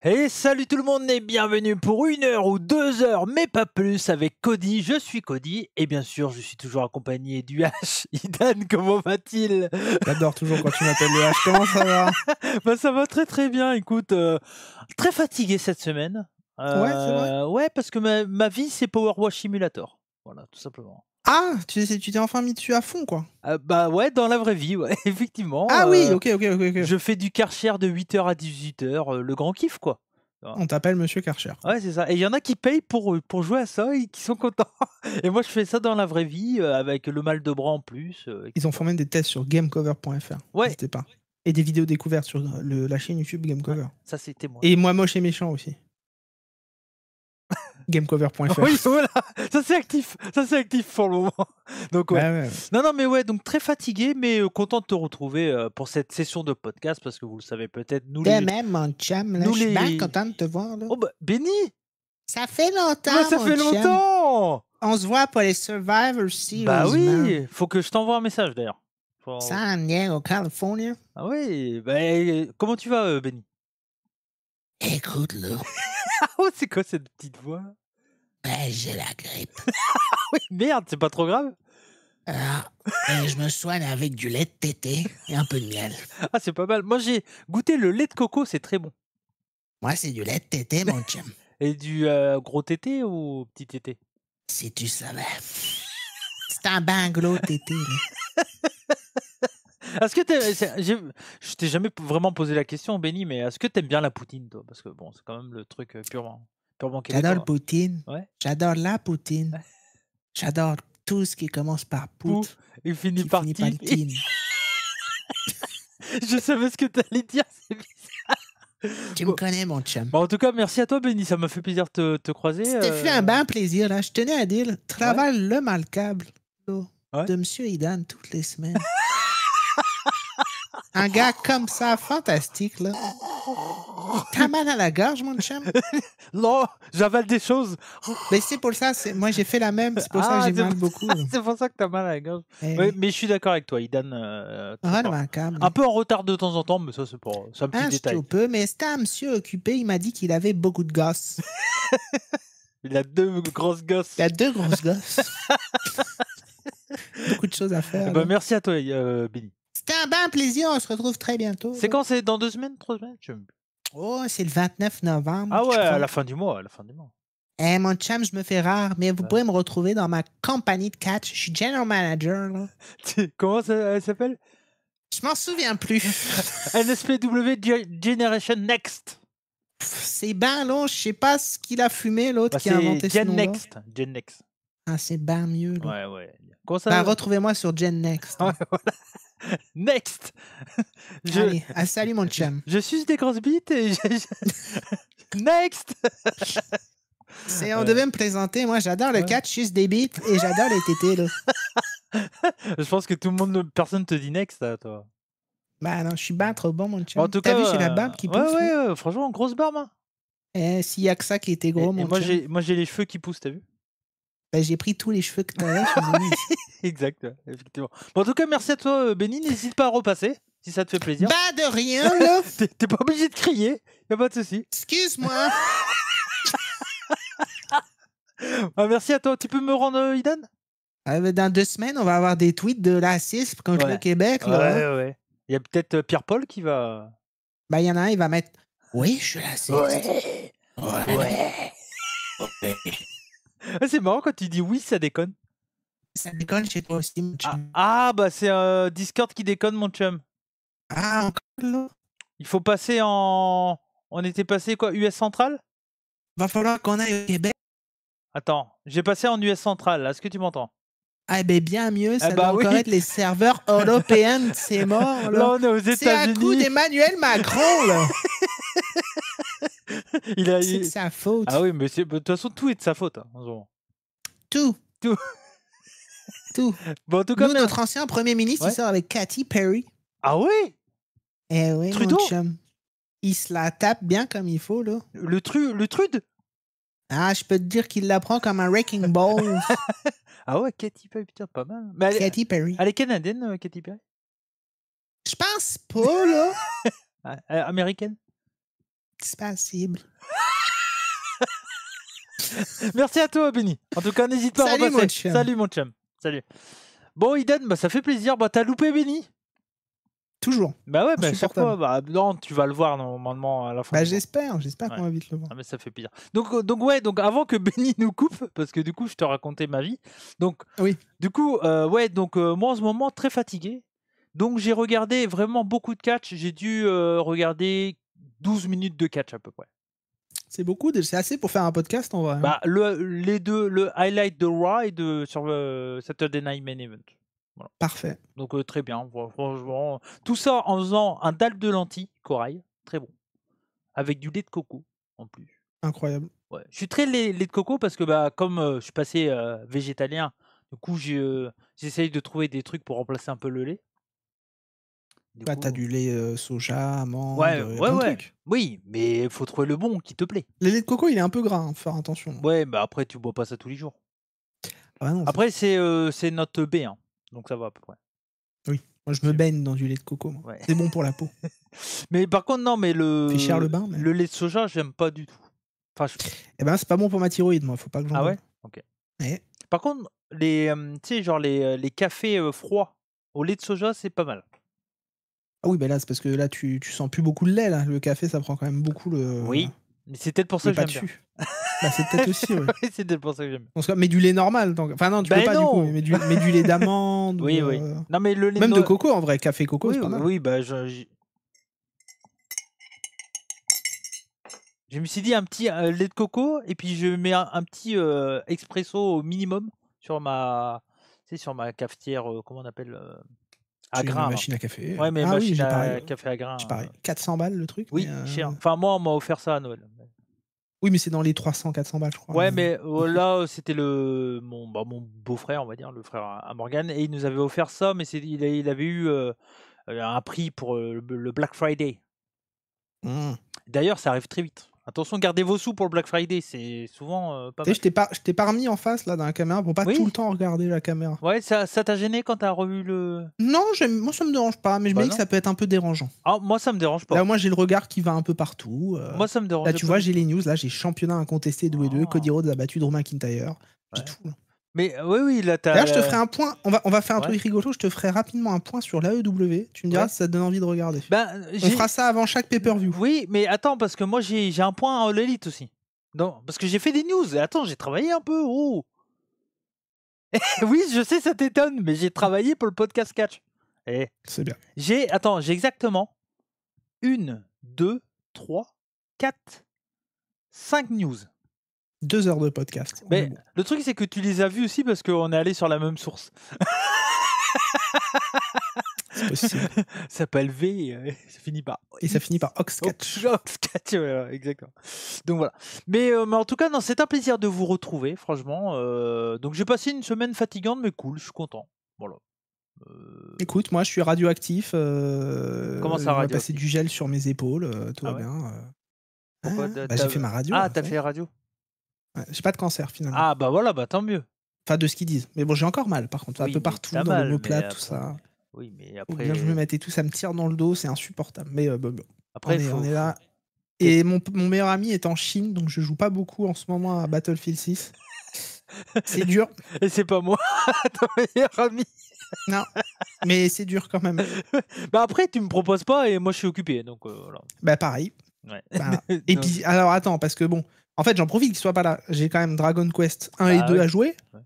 Et salut tout le monde et bienvenue pour 1 heure ou 2 heures, mais pas plus, avec Cody. Je suis Cody et bien sûr, je suis toujours accompagné du H. Idan, comment va-t-il? J'adore toujours quand tu m'appelles le H. Comment ça va? Bah ça va très très bien. Écoute, très fatigué cette semaine. Ouais, c'est vrai. Ouais, parce que ma vie c'est Power Wash Simulator. Voilà, tout simplement. Ah, tu t'es enfin mis dessus à fond, quoi. Bah ouais, dans la vraie vie, ouais, effectivement. Ah oui, ok. Je fais du Karcher de 8h à 18h, le grand kiff quoi. On t'appelle Monsieur Karcher. Ouais, c'est ça. Et il y en a qui payent pour jouer à ça et qui sont contents. Et moi, je fais ça dans la vraie vie, avec le mal de bras en plus. Ils ont fait même des tests sur gamecover.fr. Ouais. N'hésitez pas. Et des vidéos découvertes sur la chaîne YouTube Gamecover. Ouais, ça, c'était moi. Et moi moche et méchant aussi. Gamecover.fr. Oui, voilà. Ça, c'est actif. Ça, c'est actif pour le moment. Donc, ouais. Ouais. Non, mais ouais, donc très fatigué, mais content de te retrouver pour cette session de podcast parce que vous le savez peut-être, nous De même, mon chum, là, je suis bien content de te voir, là. Oh, bah, Benny! Ça fait longtemps, Bah, ça mon fait chum. longtemps! On se voit pour les Survivor Series. Bah oui! Faut que je t'envoie un message, d'ailleurs. San Diego, California. Ah oui! Bah, comment tu vas, Benny? Écoute, là. Oh, c'est quoi cette petite voix? Ben, j'ai la grippe. Oui, merde, c'est pas trop grave? Alors, je me soigne avec du lait de tété et un peu de miel. Ah, c'est pas mal. Moi, j'ai goûté le lait de coco, c'est très bon. Moi, c'est du lait de tété, mon chum. Et du gros tété ou petit tété? Si tu savais. C'est un banglo tété, là. Est-ce que je t'ai jamais vraiment posé la question, Benny, mais est-ce que t'aimes bien la poutine, toi? Parce que bon, c'est quand même le truc purement québécois. J'adore la poutine. Ouais. J'adore la poutine. Ouais. J'adore tout ce qui commence par poutre. Il finit qui par finit par tine. Je savais ce que t'allais dire, c'est bizarre. Tu me connais, mon chum. Bon, en tout cas, merci à toi, Benny. Ça m'a fait plaisir de te croiser. C'était fait un bon plaisir, là. Je tenais à dire, travaille le malcable de Monsieur Idan toutes les semaines. Un gars comme ça, fantastique, là. T'as mal à la gorge, mon chum? Non, j'avale des choses. Mais c'est pour ça, moi j'ai fait la même, c'est pour ça que j'ai mal beaucoup. C'est pour ça que t'as mal à la gorge. Ouais, mais je suis d'accord avec toi, Idan. Un peu en retard de temps en temps, mais ça c'est un petit détail. Un peu, mais c'était un monsieur occupé, il m'a dit qu'il avait beaucoup de gosses. Il a 2 grosses gosses. Il a 2 grosses gosses. Beaucoup de choses à faire. Bah, merci à toi, Benny. C'était un bon plaisir, on se retrouve très bientôt. C'est quand? C'est dans 2 semaines, 3 semaines? Oh, c'est le 29 novembre. Ah ouais, à la fin du mois. Mon chum, je me fais rare, mais vous pouvez me retrouver dans ma compagnie de catch. Je suis general manager, là. Comment elle s'appelle? Je m'en souviens plus. NSPW Generation Next. C'est ben long, je sais pas ce qu'il a fumé, l'autre qui a inventé ce nom-là. Gen Next. Ah, c'est ben mieux, là. Ouais. Comment ça? Retrouvez-moi sur Gen Next. Ouais, voilà. Next. Allez, salut mon chum. Je suce des grosses bites et Next. On devait me présenter, moi j'adore le catch, je suce des bites et j'adore les tétés, là. Je pense que personne te dit Next, là, toi. Bah non, je suis ben trop bon, mon chum. En tout cas, t'as vu, j'ai la barbe qui pousse. Ouais, franchement, grosse barbe. Hein. S'il y a que ça qui était gros, mon chum. Moi j'ai les cheveux qui poussent, t'as vu? Ben, j'ai pris tous les cheveux que t'avais, je suis venu ici. Exact, effectivement. Bon, en tout cas, merci à toi, Benny. N'hésite pas à repasser, si ça te fait plaisir. Bah, de rien, là. T'es pas obligé de crier, y a pas de souci. Excuse-moi. Merci à toi. Tu peux me rendre, Idan? Dans 2 semaines, on va avoir des tweets de racisme contre le Québec, là. Ouais. Il y a peut-être Pierre-Paul qui va... Ben, il y en a un, il va mettre... Oui, je suis raciste. Ouais. C'est marrant quand tu dis oui, ça déconne. Ça déconne chez toi aussi, mon chum. Ah, bah c'est Discord qui déconne, mon chum. Ah, encore là? Il faut passer en... On était passé quoi? US Central? Va falloir qu'on aille au Québec. Attends, j'ai passé en US Central. Est-ce que tu m'entends? Ah ben bien mieux, ça doit encore être les serveurs européens, c'est mort. Là, on est aux États-Unis. C'est à coup d'Emmanuel Macron, là. C'est de sa faute. Ah oui, mais de toute façon, tout est de sa faute. Hein, en ce moment. Tout. Bon, en tout cas, nous, notre ancien premier ministre, il sort avec Katy Perry. Ah oui? Eh oui, Trudeau? mon chum. Il se la tape bien comme il faut, là. Le Trude? Ah, je peux te dire qu'il la prend comme un Wrecking Ball. Ah ouais, Katy Perry, putain, pas mal. Mais Katy Perry. Elle est canadienne, Katy Perry? Je pense pas, là. Américaine? C'est pas possible. Merci à toi, Benny. En tout cas, n'hésite pas à Salut, repasser. mon chum. Salut, mon chum. Salut. Bon, Iden, bah, ça fait plaisir. Bah, t'as loupé Benny. Toujours. Bah ouais, bah, à chaque fois, Insupportable. bah, non, tu vas le voir normalement à la fin. Bah du mois. j'espère qu'on Ouais. va vite le voir. Ah, mais ça fait plaisir. Donc avant que Benny nous coupe, parce que du coup, je te racontais ma vie. Donc, Oui. du coup, moi en ce moment, très fatigué. Donc, j'ai regardé vraiment beaucoup de catch. J'ai dû regarder 12 minutes de catch à peu près. C'est beaucoup, c'est assez pour faire un podcast en vrai. hein. Bah, les deux, le highlight de Raw et sur Saturday Night Main Event. Voilà. Parfait. Donc, très bien. Franchement, tout ça en faisant un dalle de lentilles, corail. Très bon. Avec du lait de coco en plus. Incroyable. Ouais. Je suis très lait de coco parce que bah, comme je suis passé végétalien, du coup j'essaye de trouver des trucs pour remplacer un peu le lait. Du Bah coup, t'as du lait soja, amande, ouais, y a plein de trucs. oui, mais il faut trouver le bon qui te plaît. Le lait de coco, il est un peu gras, faut faire attention. Ouais, bah après tu bois pas ça tous les jours. Ah non, Après c'est notre B, hein, donc ça va à peu près. oui. Moi je me baigne dans du lait de coco. Moi. Ouais. C'est bon pour la peau. Mais par contre non, mais Fait cher le bain, mais... le lait de soja j'aime pas du tout. Enfin, Eh ben c'est pas bon pour ma thyroïde, moi. Faut pas que j'en ah boive. ouais, ok. Ouais. Par contre les tu sais genre les cafés froids au lait de soja c'est pas mal. Ah oui, bah là c'est parce que là tu sens plus beaucoup le lait là. Le café ça prend quand même beaucoup le. Oui, mais c'est peut-être pour ça le que pas j'aime bien. dessus. Bah c'est peut-être aussi. Ouais. Oui, c'est peut-être pour ça que j'aime bien. En tout cas, mais du lait normal. Donc... Enfin non, tu peux pas du coup. Mais du lait d'amande. Oui, ou, oui. Non, mais le lait même de coco en vrai, café coco oui, c'est pas mal. oui, bah je me suis dit un petit lait de coco et puis je mets un petit expresso au minimum sur ma cafetière, comment on appelle à J'ai une grains. là. machine à café. Ouais, mais Ah oui, machine j'ai à pareil. café à grains. J'ai pareil. 400 balles le truc. Oui, mais, cher. Enfin, moi, on m'a offert ça à Noël. Oui, mais c'est dans les 300-400 balles, je crois. Ouais, mais là, c'était mon beau-frère, on va dire, le frère à Morgane, et il nous avait offert ça, mais il avait eu un prix pour le Black Friday. Mmh. D'ailleurs, ça arrive très vite. Attention, gardez vos sous pour le Black Friday, c'est souvent pas Tu mal. sais, je t'ai pas remis en face là dans la caméra pour pas Oui. tout le temps regarder la caméra. Ouais, ça t'a gêné quand t'as revu le... Non, moi ça me dérange pas, mais je Bah me dis non. que ça peut être un peu dérangeant. Ah, moi, ça me dérange pas. Là, moi j'ai le regard qui va un peu partout. Moi, ça me dérange Là, pas tu vois, du j'ai tout. les news. Là, j'ai championnat incontesté de E2. Ah. Cody Rhodes a battu Drew McIntyre. J'ai Ouais. tout. Là. Mais oui, là, t'as... D'ailleurs, je te ferai un point. On va faire un Ouais. truc rigolo. Je te ferai rapidement un point sur l'AEW. Tu me diras Ouais. si ça te donne envie de regarder. Ben, On fera ça avant chaque pay-per-view. Oui, mais attends, parce que moi, j'ai un point en All Elite aussi. Non, parce que j'ai fait des news. Et attends, j'ai travaillé un peu. Oh. Oui, je sais, ça t'étonne, mais j'ai travaillé pour le podcast catch. Et C'est bien. j'ai exactement 1, 2, 3, 4, 5 news. 2 heures de podcast. On est Mais bon. le truc, c'est que tu les as vus aussi parce qu'on est allé sur la même source. C'est possible. Ça s'appelle V, ça finit par... Et ça finit par Oxcatch. Oxcatch, ouais, exactement. Donc voilà. Mais en tout cas, non, c'est un plaisir de vous retrouver, franchement. Donc j'ai passé une semaine fatigante, mais cool, je suis content. Voilà. Écoute, moi je suis radioactif. Comment ça, je vais radioactif? passer du gel sur mes épaules. Tout Ah va ouais? bien. Pourquoi J'ai fait ma radio. Ah, là, t'as ça y fait est. la radio? Ouais, j'ai pas de cancer finalement. Ah, bah voilà, bah tant mieux. Enfin, de ce qu'ils disent. Mais bon, j'ai encore mal par contre. Oui, un peu mais partout, t'as dans mal, l'omoplate, mais tout après- ça. Oui, mais Faut après... bien que je me mette et tout, ça me tire dans le dos, c'est insupportable. Mais bon, Après, on est là. Et mon meilleur ami est en Chine, donc je joue pas beaucoup en ce moment à Battlefield 6. C'est dur. Et c'est pas moi, ton meilleur ami. Non, mais c'est dur quand même. Bah après, tu me proposes pas et moi je suis occupé, donc voilà. Bah pareil. Ouais. Bah, et Donc, puis, alors attends, parce que bon, en fait, j'en profite qu'il soit pas là. J'ai quand même Dragon Quest 1 et Ah 2 ouais. à jouer. Ouais.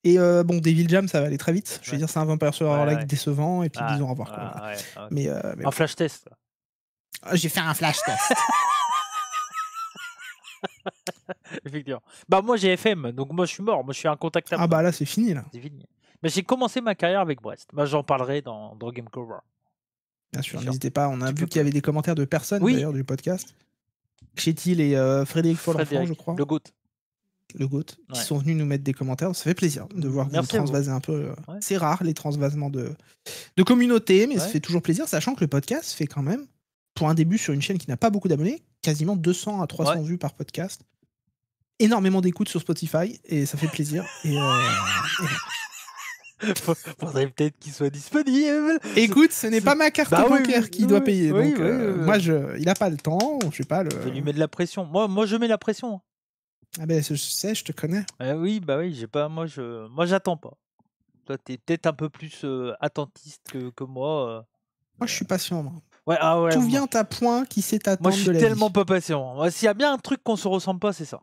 Et bon, Devil Jam, ça va aller très vite. Je veux Ouais. dire, c'est un Vampire Survivor Ouais, Like ouais. décevant, et puis Ah, disons au revoir. Quoi, ah, voilà. ouais, ah, ok. Mais En bon. flash test. J'ai fait un flash test. Effectivement. Bah moi j'ai FM, donc moi je suis mort, moi je suis incontactable. Ah bah là, c'est fini là. C'est fini. Mais j'ai commencé ma carrière avec Brest. Bah, j'en parlerai dans Game Cover. Bien sûr, Sûr. n'hésitez pas. On a Tu vu peux qu'il y avait des commentaires de personnes Oui. d'ailleurs du podcast. Chétil et Frédéric Folenfant, je crois. Le GOAT. Le GOAT, qui Ouais. sont venus nous mettre des commentaires. Ça fait plaisir de voir que vous Merci à vous. transvasez un peu. Ouais. C'est rare les transvasements de communauté, mais ça Ouais. fait toujours plaisir, sachant que le podcast fait quand même, pour un début sur une chaîne qui n'a pas beaucoup d'abonnés, quasiment 200 à 300 Ouais. vues par podcast. Énormément d'écoutes sur Spotify, et ça fait plaisir. Et Faudrait peut-être qu'il soit disponible. Écoute, ce n'est pas ma carte Bah oui, bancaire oui, qui doit oui, payer. oui, Donc, oui. moi, il a pas le temps. Je sais pas le. Ça lui met de la pression. Moi, je mets la pression. Ah ben, je sais, je te connais. Oui, bah oui, j'ai pas. Moi, j'attends pas. Toi, t'es peut-être un peu plus attentiste que moi. Moi, je suis patient. Moi. Ouais, ouais. Tout vient à point qui sait Moi, attendre je de suis la tellement vie. pas patient. Moi, s'il y a bien un truc qu'on se ressemble pas, c'est ça.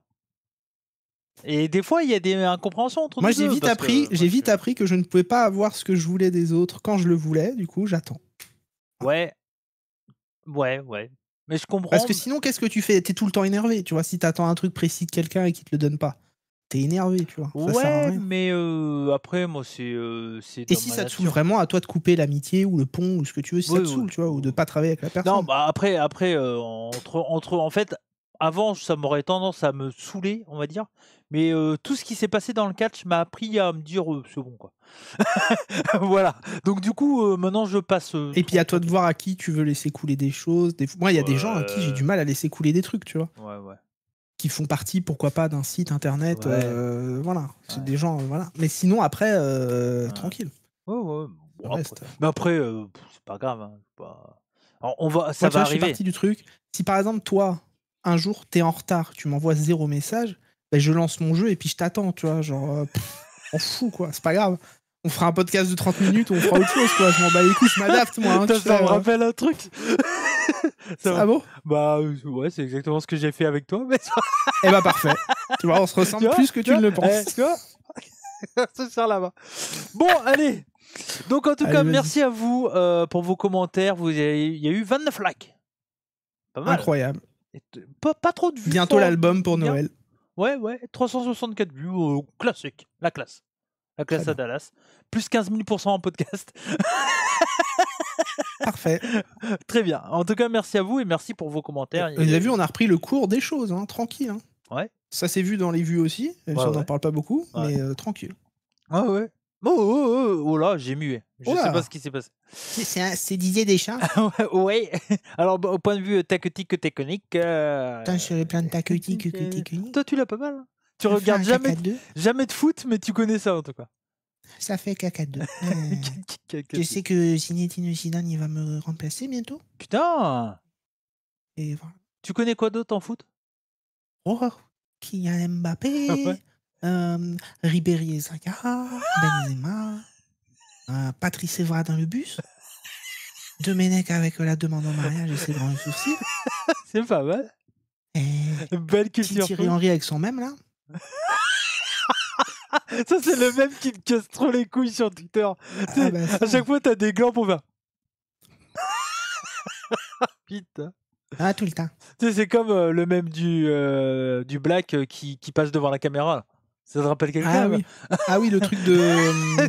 Et des fois, il y a des incompréhensions entre Moi, nous deux. j'ai vite appris que je ne pouvais pas avoir ce que je voulais des autres quand je le voulais. Du coup, j'attends. Ouais. Mais je comprends. Parce que sinon, qu'est-ce que tu fais? T'es tout le temps énervé, tu vois. Si t'attends un truc précis de quelqu'un et qu'il te le donne pas, t'es énervé, tu vois. Ça sert à rien. Mais après, moi, c'est. Et si ça te saoule vraiment, à toi de couper l'amitié ou le pont ou ce que tu veux, si ça te saoule, tu vois, ou de pas travailler avec la personne. Non, bah après, en fait, avant, ça m'aurait tendance à me saouler, on va dire. Mais tout ce qui s'est passé dans le catch m'a appris à me dire c'est bon, quoi. Voilà. Donc du coup, maintenant, je passe. Et puis à toi de voir à qui tu veux laisser couler des choses. Moi, il y a des gens à qui j'ai du mal à laisser couler des trucs, tu vois. Ouais. Qui font partie, pourquoi pas, d'un site internet. Voilà. C'est des gens, voilà. Mais sinon, après, tranquille. Ouais. Bon, reste. Mais après, c'est pas grave. Hein. Alors, ça va arriver. Je suis parti du truc. Si par exemple, toi, un jour, t'es en retard, tu m'envoies 0 message, ben, je lance mon jeu et puis je t'attends, tu vois. Genre, on fout, quoi. C'est pas grave. On fera un podcast de 30 minutes ou on fera autre chose, quoi. Je m'en bats les couilles, je m'adapte, moi. Hein, ça me rappelle un truc. Ah bon? Bah ouais, c'est exactement ce que j'ai fait avec toi. Mais... Eh bah parfait. Tu vois, on se ressemble plus que tu ne le penses. Tu vois? C'est ça là-bas. Bon, allez. Donc en tout cas, merci à vous pour vos commentaires. Il y a eu 29 likes. Pas mal. Incroyable. Pas trop de vues. Bientôt l'album pour Noël. Ouais. 364 vues. Classique. La classe. La classe à Dallas. Plus 15 000% en podcast. Parfait. Très bien. En tout cas, merci à vous et merci pour vos commentaires. Vous avez vu, on a repris le cours des choses, hein, tranquille. Hein. Ouais. Ça s'est vu dans les vues aussi. On n'en parle pas beaucoup, mais tranquille. Ah ouais. Oh là, j'ai mué. Je sais pas ce qui s'est passé. C'est Didier Deschamps. Ouais. Alors, au point de vue tactique technique. Putain, je serais plein de tactique. Toi, tu l'as pas mal. Tu regardes jamais de foot, mais tu connais ça en tout cas. Ça fait caca 2. Je sais que Zinedine Zidane, il va me remplacer bientôt. Putain. Et voilà. Tu connais quoi d'autre en foot? Oh, Kylian Mbappé, Ribéry et Zaka, Benzema, Patrice Evra dans le bus, Domenech avec la demande en mariage et ses grands sourcils. C'est pas mal. Belle culture. Thierry Henry avec son même là. Ça, c'est le même qui me casse trop les couilles sur Twitter. À chaque fois, t'as des glands pour faire. Putain. Ah, tout le temps. Tu sais, c'est comme le même du Black qui passe devant la caméra. Là. Ça te rappelle quelqu'un? Ah oui, le truc de.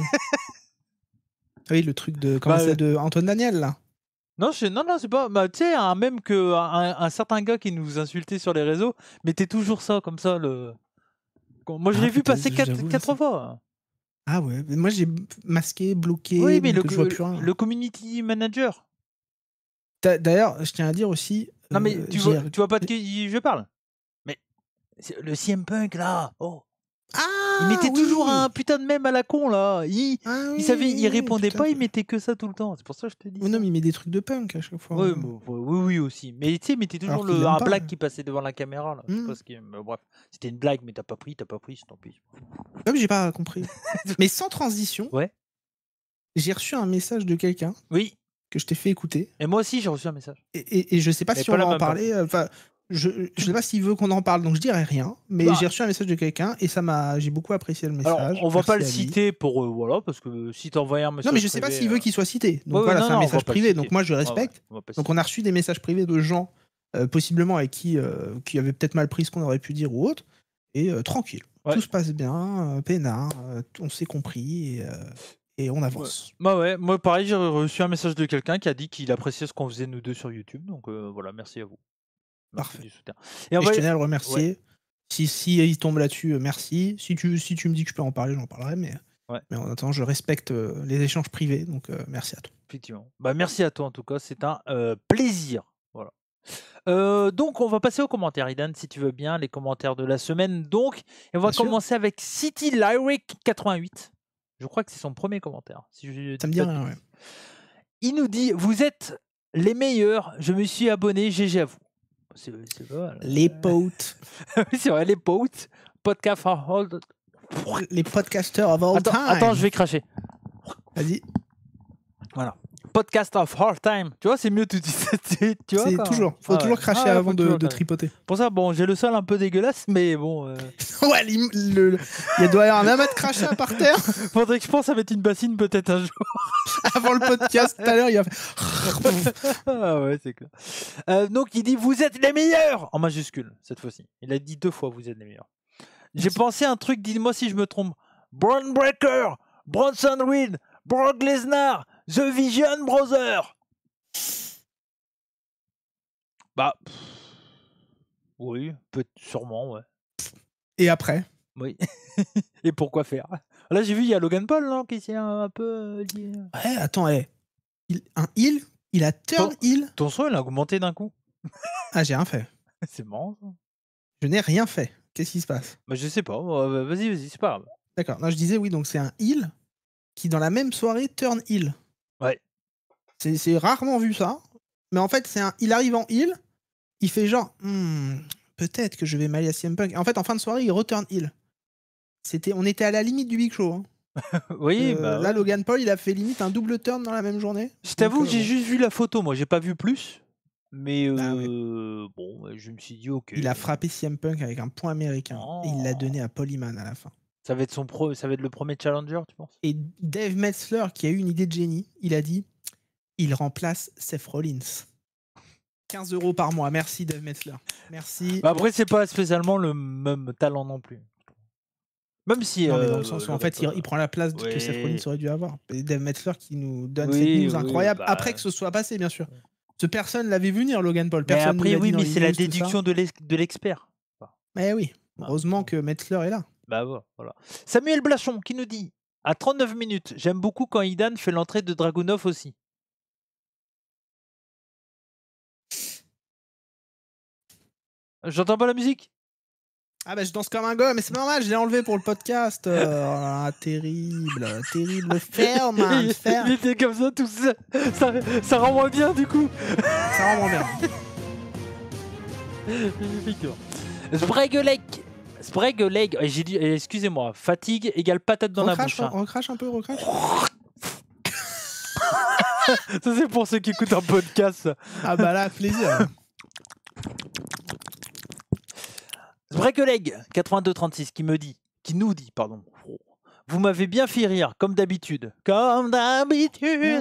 Oui, le truc de. Comment c'est de Antoine Daniel là? Non, c'est pas. Bah, tu sais, même que un certain gars qui nous insultait sur les réseaux mettait toujours ça comme ça. Moi, je l'ai vu passer 4 fois. Ah ouais, mais moi j'ai masqué, bloqué. Oui, mais je vois plus rien. Le community manager. D'ailleurs, je tiens à dire aussi. Non, mais tu vois pas de qui je parle. Mais le CM Punk là. Oh. Ah, il mettait toujours un putain de mème à la con là. Il répondait pas, il mettait que ça tout le temps. C'est pour ça que je te dis. Non, mais il met des trucs de punk à chaque fois. Oui aussi. Mais tu sais, il mettait toujours un blague qui passait devant la caméra là. Bref, c'était une blague, mais t'as pas pris, c'est tant pis. Comme j'ai pas compris. Mais sans transition. Ouais. J'ai reçu un message de quelqu'un. Oui. Que je t'ai fait écouter. Et moi aussi, j'ai reçu un message. Et je sais pas si on va en parler. Enfin, je sais pas s'il veut qu'on en parle, donc je dirai rien. Mais j'ai reçu un message de quelqu'un et j'ai beaucoup apprécié le message. Alors, on va pas le citer pour voilà, parce que si t'envoies un message. Non, mais je sais pas s'il veut qu'il soit cité. Donc voilà, c'est un message privé. Donc moi, je respecte. Donc on a reçu des messages privés de gens, possiblement avec qui avaient peut-être mal pris ce qu'on aurait pu dire ou autre. Et tranquille. Tout se passe bien, peinard, on s'est compris. Et on avance. Moi pareil, j'ai reçu un message de quelqu'un qui a dit qu'il appréciait ce qu'on faisait nous deux sur YouTube. Donc voilà, merci à vous. Merci Parfait. du soutien. Et je tenais à le remercier. Si il tombe là-dessus, merci. Si tu me dis que je peux en parler, j'en parlerai. Mais en attendant, je respecte les échanges privés. Donc merci à toi. Effectivement. Merci à toi en tout cas. C'est un plaisir. Voilà. Donc on va passer aux commentaires, Idan, si tu veux bien, les commentaires de la semaine. Donc, et on va commencer avec City Lyric 88. Je crois que c'est son premier commentaire. Ça me dit rien, ouais. Il nous dit, vous êtes les meilleurs, je me suis abonné, GG à vous. C'est pas mal. Les potes. Oui, c'est vrai, les potes. Podcast of all... Les podcasters of all time. Attends, je vais cracher. Vas-y. Voilà. Podcast of all time. Tu vois, c'est mieux tout de suite. Tu vois, c'est toujours. Faut toujours cracher avant de tripoter. Pour ça, bon, j'ai le sol un peu dégueulasse, mais bon. Ouais, il doit y avoir un amas de crachat par terre. Faudrait que je pense à mettre une bassine peut-être un jour. Avant le podcast, tout à l'heure, il a fait. Ah ouais, c'est clair. Donc, il dit vous êtes les meilleurs en majuscule cette fois-ci. Il a dit 2 fois vous êtes les meilleurs. J'ai pensé à un truc, dis-moi si je me trompe. Braun Breaker, Bronson Reed, Brock Lesnar, The Vision Brother. Bah, oui, sûrement, ouais. Et après? Oui. Et pourquoi faire? Là, j'ai vu, il y a Logan Paul, non, qui s'est un peu dit. Ouais, attends, un heel, il a turn heel. Ton son, il a augmenté d'un coup. Ah, j'ai rien fait. C'est marrant, ça. Je n'ai rien fait. Qu'est-ce qui se passe? Bah, je sais pas. Vas-y, c'est pas grave. D'accord. Non, je disais, oui, donc c'est un heel qui, dans la même soirée, turn heel. Ouais. C'est rarement vu ça. Mais en fait, il arrive en heel, il fait genre, peut-être que je vais m'allier à CM Punk. En fait, en fin de soirée, il return heel. On était à la limite du Big Show. Hein. Oui, là, ouais. Logan Paul, il a fait limite un double turn dans la même journée. Je t'avoue que j'ai juste vu la photo, moi, j'ai pas vu plus. Mais ouais. Bon, je me suis dit, ok. Il a frappé CM Punk avec un point américain. Et il l'a donné à Paul Heyman à la fin. Ça va être le premier challenger, tu penses? Et Dave Metzler, qui a eu une idée de génie, il a dit, il remplace Seth Rollins. 15 € par mois. Merci, Dave Metzler. Merci. Bah après, c'est pas spécialement le même talent non plus. Même si. Non, mais dans le sens où, en fait, il prend la place que Seth Rollins aurait dû avoir. Et Dave Metzler qui nous donne cette news incroyable, après que ce soit passé, bien sûr. Personne l'avait vu venir, Logan Paul. Personne mais après, oui, mais c'est la déduction de l'expert. Mais oui. Heureusement que Metzler est là. Bah voilà. Samuel Blachon qui nous dit à 39 minutes, j'aime beaucoup quand Idan fait l'entrée de Dragunov aussi. J'entends pas la musique. Ah bah je danse comme un gars, mais c'est normal, je l'ai enlevé pour le podcast. Terrible ferme. Il était comme ça tout seul. Ça rend moins bien du coup. Ça rend moins bien. Sprague-leg. J'ai dit, excusez-moi, fatigue égale patate dans la bouche. Recrache un peu. Ça c'est pour ceux qui écoutent un podcast. Ah bah là, plaisir. Sprague-leg 8236 qui nous dit, pardon. Vous m'avez bien fait rire, comme d'habitude. Comme d'habitude.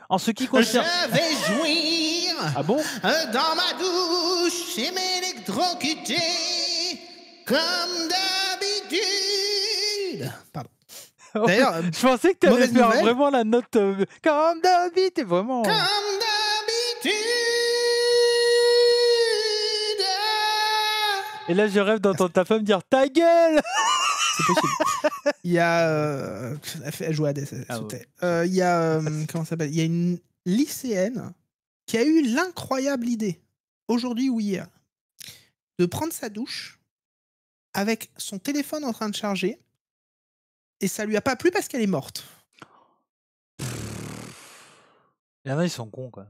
En ce qui concerne... Je vais jouir dans ma douche et m'électrocuter comme d'habitude. Pardon. D'ailleurs, je pensais que tu allais faire vraiment la note comme d'habitude, vraiment. Comme d'habitude. Et là, je rêve d'entendre ta femme dire ta gueule. C'est possible. Il y a. Elle joue à des. Il y a. Comment ça s'appelle? Il y a une lycéenne qui a eu l'incroyable idée, aujourd'hui ou hier, de prendre sa douche avec son téléphone en train de charger. Et ça lui a pas plu parce qu'elle est morte. Il y en a, ils sont cons, quoi.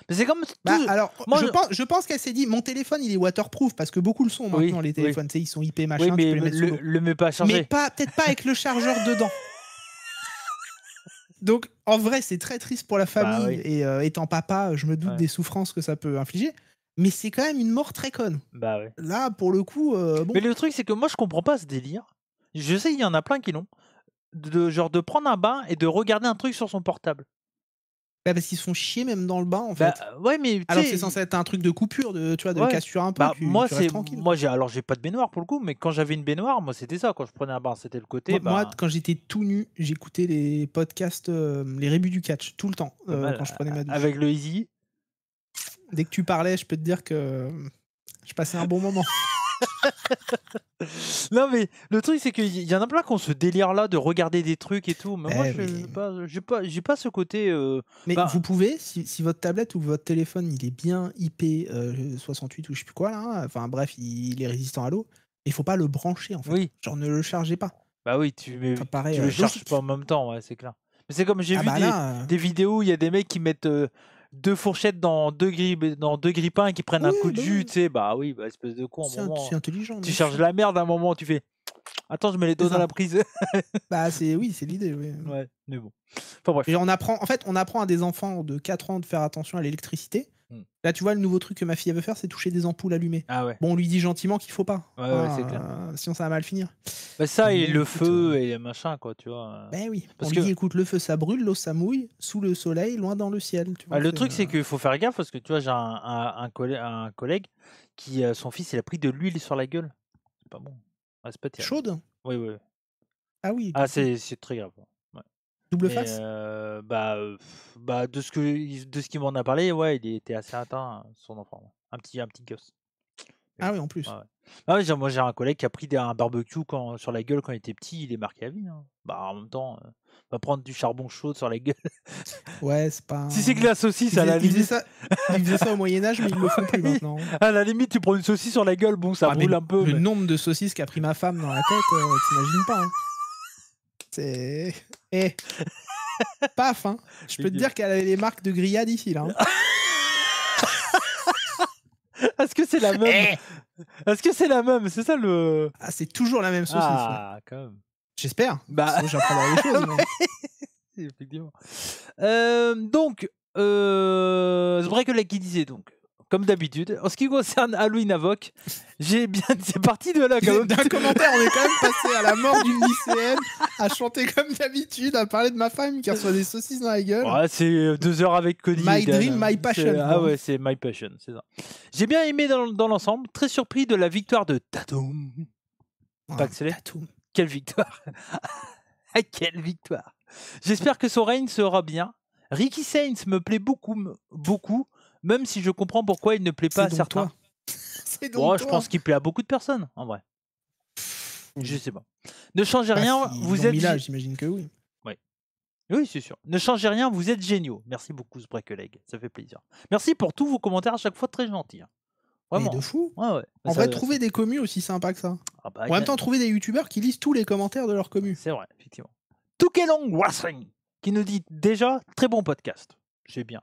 Mais c'est comme. Alors, moi, je pense qu'elle s'est dit mon téléphone il est waterproof parce que beaucoup le sont maintenant, les téléphones, tu sais, ils sont IP machin. Oui, mais tu peux le mets pas à charger. Mais peut-être pas avec le chargeur dedans. Donc, en vrai, c'est très triste pour la famille. Et étant papa, je me doute des souffrances que ça peut infliger. Mais c'est quand même une mort très conne. Bah ouais. Là, pour le coup. Bon. Mais le truc, c'est que moi, je comprends pas ce délire. Je sais, il y en a plein qui l'ont. De prendre un bain et de regarder un truc sur son portable. Bah parce qu'ils se font chier même dans le bain en fait. Ouais, mais alors c'est censé être un truc de coupure, de cassure un peu. Moi, j'ai pas de baignoire pour le coup, mais quand j'avais une baignoire, moi c'était ça. Quand je prenais un bain, c'était le côté. Moi, quand j'étais tout nu, j'écoutais les podcasts, les Rébus du catch tout le temps quand je prenais ma douche. Avec le Easy. Dès que tu parlais, je peux te dire que je passais un bon moment. Non mais le truc c'est qu'il y en a plein qui ont ce délire là de regarder des trucs et tout, mais moi j'ai pas ce côté mais vous pouvez si votre tablette ou votre téléphone il est bien IP 68 ou je sais plus quoi là, enfin bref il est résistant à l'eau, il faut pas le brancher en fait. Genre ne le chargez pas. Bah oui, tu le cherches pas en même temps, ouais, c'est clair. Mais c'est comme j'ai vu des vidéos où il y a des mecs qui mettent 2 fourchettes dans 2 grippins et qui prennent un coup de jus, tu sais, bah oui, espèce de con. C'est intelligent. Tu cherches la merde à un moment, tu fais attends, je mets les doigts dans la prise. Bah c'est l'idée, oui. Ouais, mais bon. Enfin bref. Et on apprend à des enfants de 4 ans de faire attention à l'électricité. Là, tu vois, le nouveau truc que ma fille veut faire, c'est toucher des ampoules allumées. Ah ouais. Bon, on lui dit gentiment qu'il faut pas. Ouais, c'est clair. Sinon, ça va mal finir. Bah ça, et le feu et les machins, quoi, tu vois. Ben oui. On lui dit, écoute, le feu, ça brûle, l'eau, ça mouille, sous le soleil, loin dans le ciel. Tu vois, le truc, c'est qu'il faut faire gaffe, parce que tu vois, j'ai un collègue qui, son fils, il a pris de l'huile sur la gueule. C'est pas bon. Ouais, c'est pas terrible. Chaude? Oui. Ah oui. Ah, c'est très grave. Ouais. Double face? De ce qu'il m'en a parlé, ouais, il était assez atteint, son enfant. Un petit gosse. Ah oui, en plus. Ouais. Ah ouais, moi j'ai un collègue qui a pris un barbecue sur la gueule quand il était petit, il est marqué à vie. Hein. Bah en même temps, va prendre du charbon chaud sur la gueule. Ouais, c'est pas. Si c'est que la saucisse, à la limite. Ils faisaient ça au Moyen-Âge, mais ils le font plus maintenant. À la limite, tu prends une saucisse sur la gueule, bon, ça brûle un peu. Le nombre de saucisses qu'a pris ma femme dans la tête, t'imagines pas. Hein. C'est. Paf, hein. Je peux te dire qu'elle avait les marques de grillade ici, là. Hein. Est-ce que c'est la même Est-ce que c'est la même? C'est ça le. Ah, c'est toujours la même saucisse. Ah, quand même. J'espère. Bah. Sinon, j'apprendrai des choses. Mais... Effectivement. Donc, c'est vrai que là qui disait donc. Comme d'habitude, en ce qui concerne Halloween Avoc, c'est parti de là quand même. D'un commentaire, on est quand même passé à la mort d'une lycéenne, à chanter comme d'habitude, à parler de ma femme qui reçoit des saucisses dans la gueule. Ouais, c'est 2 heures avec Cody. My dream, my passion. Ah ouais, c'est my passion, c'est ça. J'ai bien aimé dans l'ensemble, très surpris de la victoire de Tatum. Pas accéléré. Quelle victoire. Quelle victoire. J'espère que son règne sera bien. Ricky Saints me plaît beaucoup. Même si je comprends pourquoi il ne plaît pas à certains. Je pense qu'il plaît à beaucoup de personnes, en vrai. Je sais pas. Ne changez rien, vous êtes... j'imagine que oui. Oui, c'est sûr. Ne changez rien, vous êtes géniaux. Merci beaucoup, Sprekeleg. Ça fait plaisir. Merci pour tous vos commentaires, à chaque fois très gentils. Vraiment. Mais de fou. Ouais. En vrai, trouver des commus aussi sympas que ça. En même temps, trouver des youtubeurs qui lisent tous les commentaires de leur commu. C'est vrai, effectivement. Toukelong Wrestling qui nous dit déjà très bon podcast. C'est bien.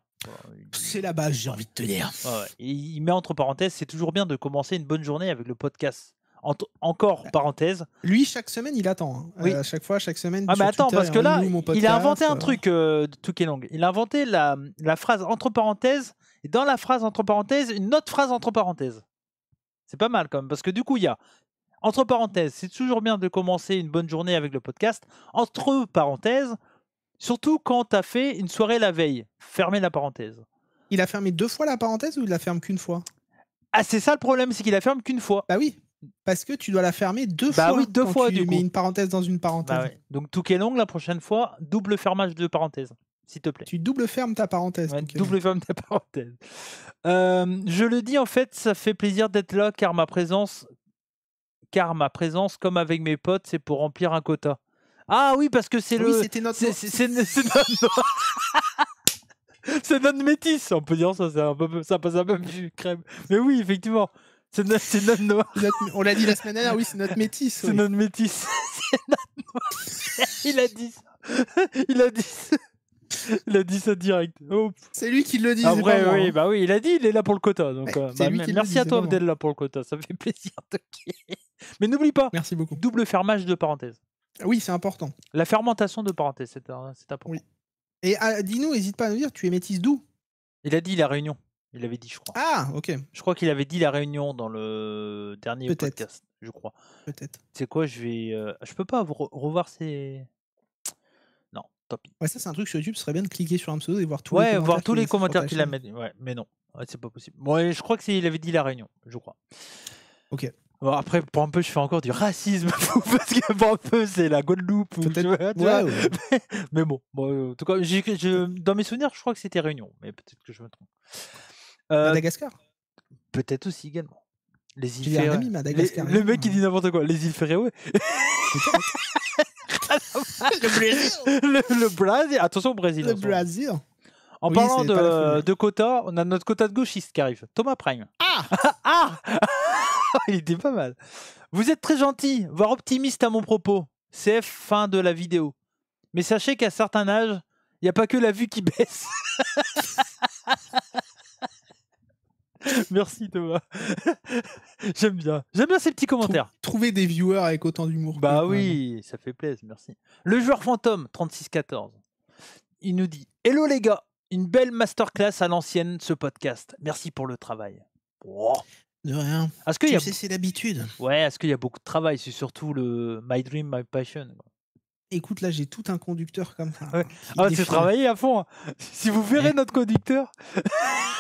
C'est la base, j'ai envie de te dire. Ouais. Et il met entre parenthèses, c'est toujours bien de commencer une bonne journée avec le podcast. Encore parenthèse. Lui, chaque semaine, il attend. Hein. Oui. Chaque semaine. Ah, mais attends, Twitter, parce que là, il a inventé un truc, Toukelong. Il a inventé la phrase entre parenthèses, et dans la phrase entre parenthèses, une autre phrase entre parenthèses. C'est pas mal quand même, parce que du coup, il y a entre parenthèses, c'est toujours bien de commencer une bonne journée avec le podcast. Entre parenthèses, surtout quand tu as fait une soirée la veille. Fermez la parenthèse. Il a fermé 2 fois la parenthèse ou il la ferme qu'une fois? Ah, c'est ça le problème, c'est qu'il la ferme qu'une fois. Bah oui, parce que tu dois la fermer 2 fois. Bah oui, 2 fois du coup. Tu mets une parenthèse dans une parenthèse. Bah ouais. Donc Toukelong, la prochaine fois, double fermage de parenthèse, s'il te plaît. Tu double fermes ta parenthèse. Ouais, double ferme ta parenthèse. Je le dis, en fait, ça fait plaisir d'être là, car ma présence, comme avec mes potes, c'est pour remplir un quota. Ah oui, parce que c'est c'était notre... c'est notre métis, on peut dire ça, ça passe un peu plus crème. Mais oui, effectivement, c'est notre noir. On l'a dit la semaine dernière, oui, c'est notre métis. C'est notre métis. C'est notre noir. Il a dit ça. Il a dit ça direct. Oh. C'est lui qui le dit. Après, oui, bah oui, il a dit, il est là pour le quota. Donc, merci à toi d'être là pour le quota. Ça fait plaisir. Mais n'oublie pas. Merci beaucoup. Double fermage de parenthèse. Oui, c'est important. La fermentation de parenthèse, c'est important. Oui. Et dis-nous, n'hésite pas à nous dire, tu es métis d'où? Il a dit la Réunion. Il avait dit, je crois. Ah, ok. Je crois qu'il avait dit la Réunion dans le dernier podcast, je crois. Peut-être. C'est quoi, je peux pas revoir ces... Non, tant pis. Ouais, ça c'est un truc sur YouTube, ce serait bien de cliquer sur un pseudo et voir tous les commentaires. Ouais, voir tous les commentaires qu'il a mis. Ouais, mais non, c'est pas possible. Bon, je crois qu'il avait dit la Réunion, je crois. Ok. Bon, après, pour un peu, je fais encore du racisme, parce que pour un peu, c'est la Guadeloupe. Peut-être. Ouais. Mais bon, en tout cas, dans mes souvenirs, je crois que c'était Réunion, mais peut-être que je me trompe. Madagascar. Peut-être aussi également. Les îles Féroé. Le mec qui dit n'importe quoi. Les îles Féroé. Le Brésil. Attention au Brésil. Le Brésil. En parlant de quota, on a notre quota de gauchiste qui arrive. Thomas Prime. Ah. Il était pas mal. Vous êtes très gentil, voire optimiste à mon propos. CF, fin de la vidéo. Mais sachez qu'à certains âges, il n'y a pas que la vue qui baisse. Merci Thomas. J'aime bien ces petits commentaires. Trouver des viewers avec autant d'humour. Bah oui, ça fait plaisir, merci. Le joueur fantôme, 3614. Il nous dit: Hello les gars, une belle masterclass à l'ancienne ce podcast. Merci pour le travail. Oh. De rien. C'est l'habitude. Ouais, est-ce qu'il y a beaucoup de travail? C'est surtout le My Dream, My Passion. Écoute, là, j'ai tout un conducteur comme ça. Ouais. Ah, c'est travaillé à fond. Hein. Si vous verrez notre conducteur.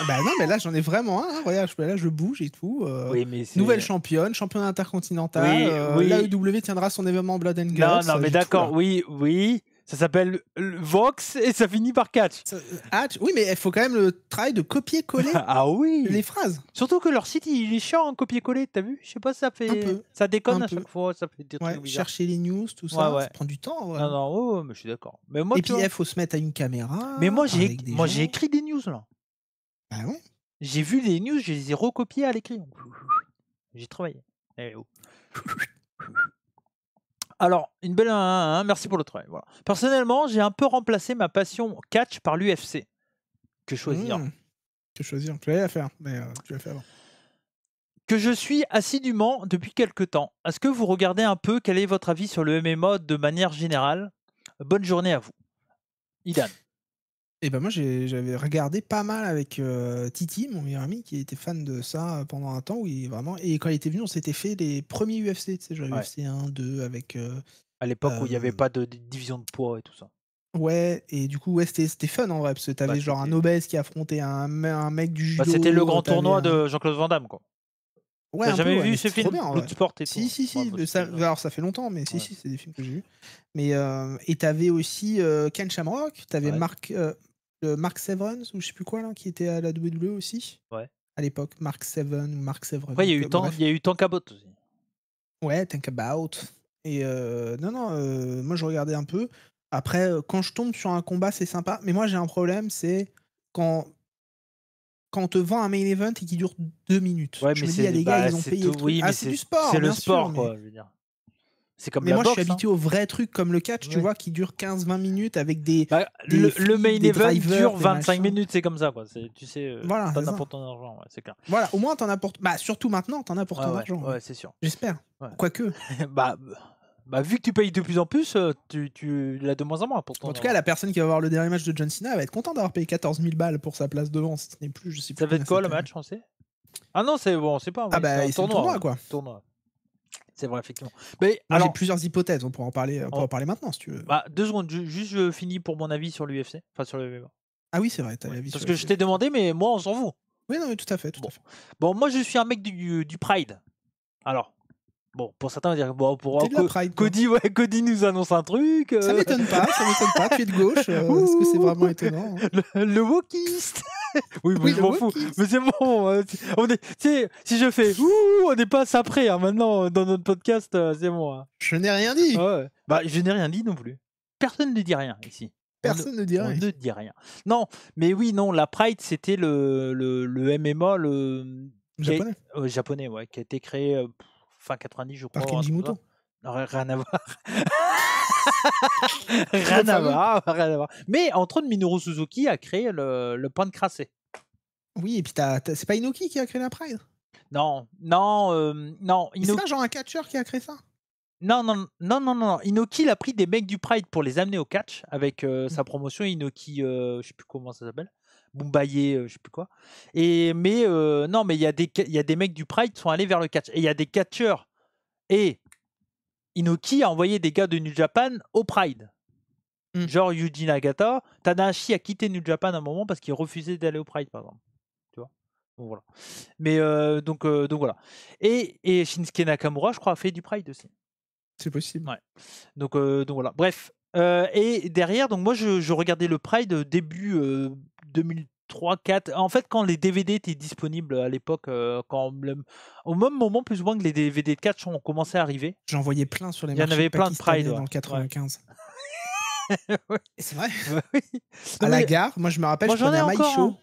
Bah non, mais là, j'en ai vraiment un. Hein. Regarde, là, je bouge et tout. Oui, mais nouvelle championne intercontinental. Oui. L'AEW tiendra son événement Blood and Guts. Non, mais d'accord, oui. Ça s'appelle Vox et ça finit par Catch. Oui, mais il faut quand même le travail de copier-coller les phrases. Surtout que leur site, il est chiant en copier-coller, t'as vu? Je sais pas, ça déconne à chaque fois. Ça fait des trucs bizarres. Chercher les news, tout ça, ça prend du temps. Ouais. Non, mais je suis d'accord. Et puis, il faut se mettre à une caméra. Mais moi, j'ai écrit des news, là. Bah ouais. J'ai vu les news, je les ai recopiées à l'écrit. J'ai travaillé. Alors, une belle merci pour le travail. Voilà. Personnellement, j'ai un peu remplacé ma passion catch par l'UFC. Que choisir? Tu l'avais à faire, mais tu l'as fait avant. Que je suis assidûment depuis quelques temps. Est-ce que vous regardez un peu? Quel est votre avis sur le MMA de manière générale? Bonne journée à vous. Idan. Et ben moi j'avais regardé pas mal avec Titi, mon meilleur ami, qui était fan de ça pendant un temps, et quand il était venu, on s'était fait les premiers UFC, tu sais, genre UFC 1, 2 avec à l'époque où il n'y avait pas de division de poids et tout ça. Ouais, et du coup c'était fun en vrai, parce que t'avais genre un obèse qui affrontait un mec du judo. C'était le grand tournoi de Jean-Claude Van Damme, quoi. Ouais, t'as jamais vu ce film Bloodsport et tout? Si, alors ça fait longtemps, mais si, c'est des films que j'ai vus. Mais et t'avais aussi Ken Shamrock, t'avais Mark Severance ou je sais plus quoi là, qui était à la WWE aussi. Ouais. À l'époque, Mark Severance. Ouais, il y a eu Tankabot aussi. Ouais, Tankabout. Et moi je regardais un peu. Après, quand je tombe sur un combat, c'est sympa. Mais moi j'ai un problème, c'est quand on te vend un main event et qui dure 2 minutes. Ouais, je me dis, les gars, ils ont payé le truc. Oui, c'est du sport. C'est le sport, quoi, je veux dire. C'est comme la boxe. Mais moi, je suis habitué aux vrais trucs comme le catch, tu vois, qui dure 15-20 minutes avec des. Le main event dure 25 minutes, c'est comme ça, quoi. Tu sais, voilà, t'en as pour ton argent, c'est clair. Voilà, au moins, t'en as pour. Bah, surtout maintenant, t'en as pour ton argent. Ouais, c'est sûr. J'espère. Ouais. Quoique. Vu que tu payes de plus en plus, tu l'as de moins en moins pour ton En tout cas, la personne qui va voir le dernier match de John Cena va être content d'avoir payé 14 000 balles pour sa place devant. Ce n'est plus, je sais plus. Ça va être quoi le match, on sait? Ah non, c'est bon, c'est pas. Ah bah, c'est un tournoi, quoi. C'est vrai, effectivement. Mais alors, j'ai plusieurs hypothèses, on pourra en parler, maintenant si tu veux. 2 secondes, juste je finis pour mon avis sur l'UFC, enfin sur le MMA. Ah oui, c'est vrai, t'as l'avis. Parce que je t'ai demandé, mais moi on s'en fout. Oui, non, mais tout à fait. Bon, moi je suis un mec du Pride. Alors, bon, pour certains, on va dire, bon, Cody nous annonce un truc. Ça m'étonne pas, tu es de gauche, est-ce que c'est vraiment étonnant? Le wokiste. Oui, je m'en fous. Mais c'est bon. Si je fais on n'est pas ça près maintenant dans notre podcast, c'est bon. Hein. Je n'ai rien dit. Ouais. Je n'ai rien dit non plus. Personne ne dit rien ici. Personne ne dit rien. On ne dit rien. Non, mais oui, non, la Pride, c'était le MMA, japonais, ouais, qui a été créé fin 90, je crois. Par Kenji Muto. Rien à voir. Rien à voir. Mais entre autres, Minoru Suzuki a créé le pancrasé. Oui, et puis c'est pas Inoki qui a créé la Pride? Non. C'est pas genre un catcheur qui a créé ça? Non. Inoki, il a pris des mecs du Pride pour les amener au catch avec sa promotion. Inoki, je sais plus comment ça s'appelle. Bumbaye, je sais plus quoi. Mais il y a des mecs du Pride qui sont allés vers le catch. Et il y a des catcheurs. Et Inoki a envoyé des gars de New Japan au Pride. Genre Yuji Nagata. Tanahashi a quitté New Japan à un moment parce qu'il refusait d'aller au Pride, par exemple. Tu vois? Donc voilà. Mais donc voilà. Et Shinsuke Nakamura, je crois, a fait du Pride aussi. C'est possible. Ouais. Donc voilà. Bref. Et derrière, donc moi, je regardais le Pride début 2003-2004. En fait, quand les DVD étaient disponibles à l'époque, au même moment, plus ou moins que les DVD de catch ont commencé à arriver. J'en voyais plein sur les marchés. Il y en avait plein de Pride dans le 95. Ouais. C'est vrai. Oui. À la gare, moi je me rappelle, je prenais un Maïcho.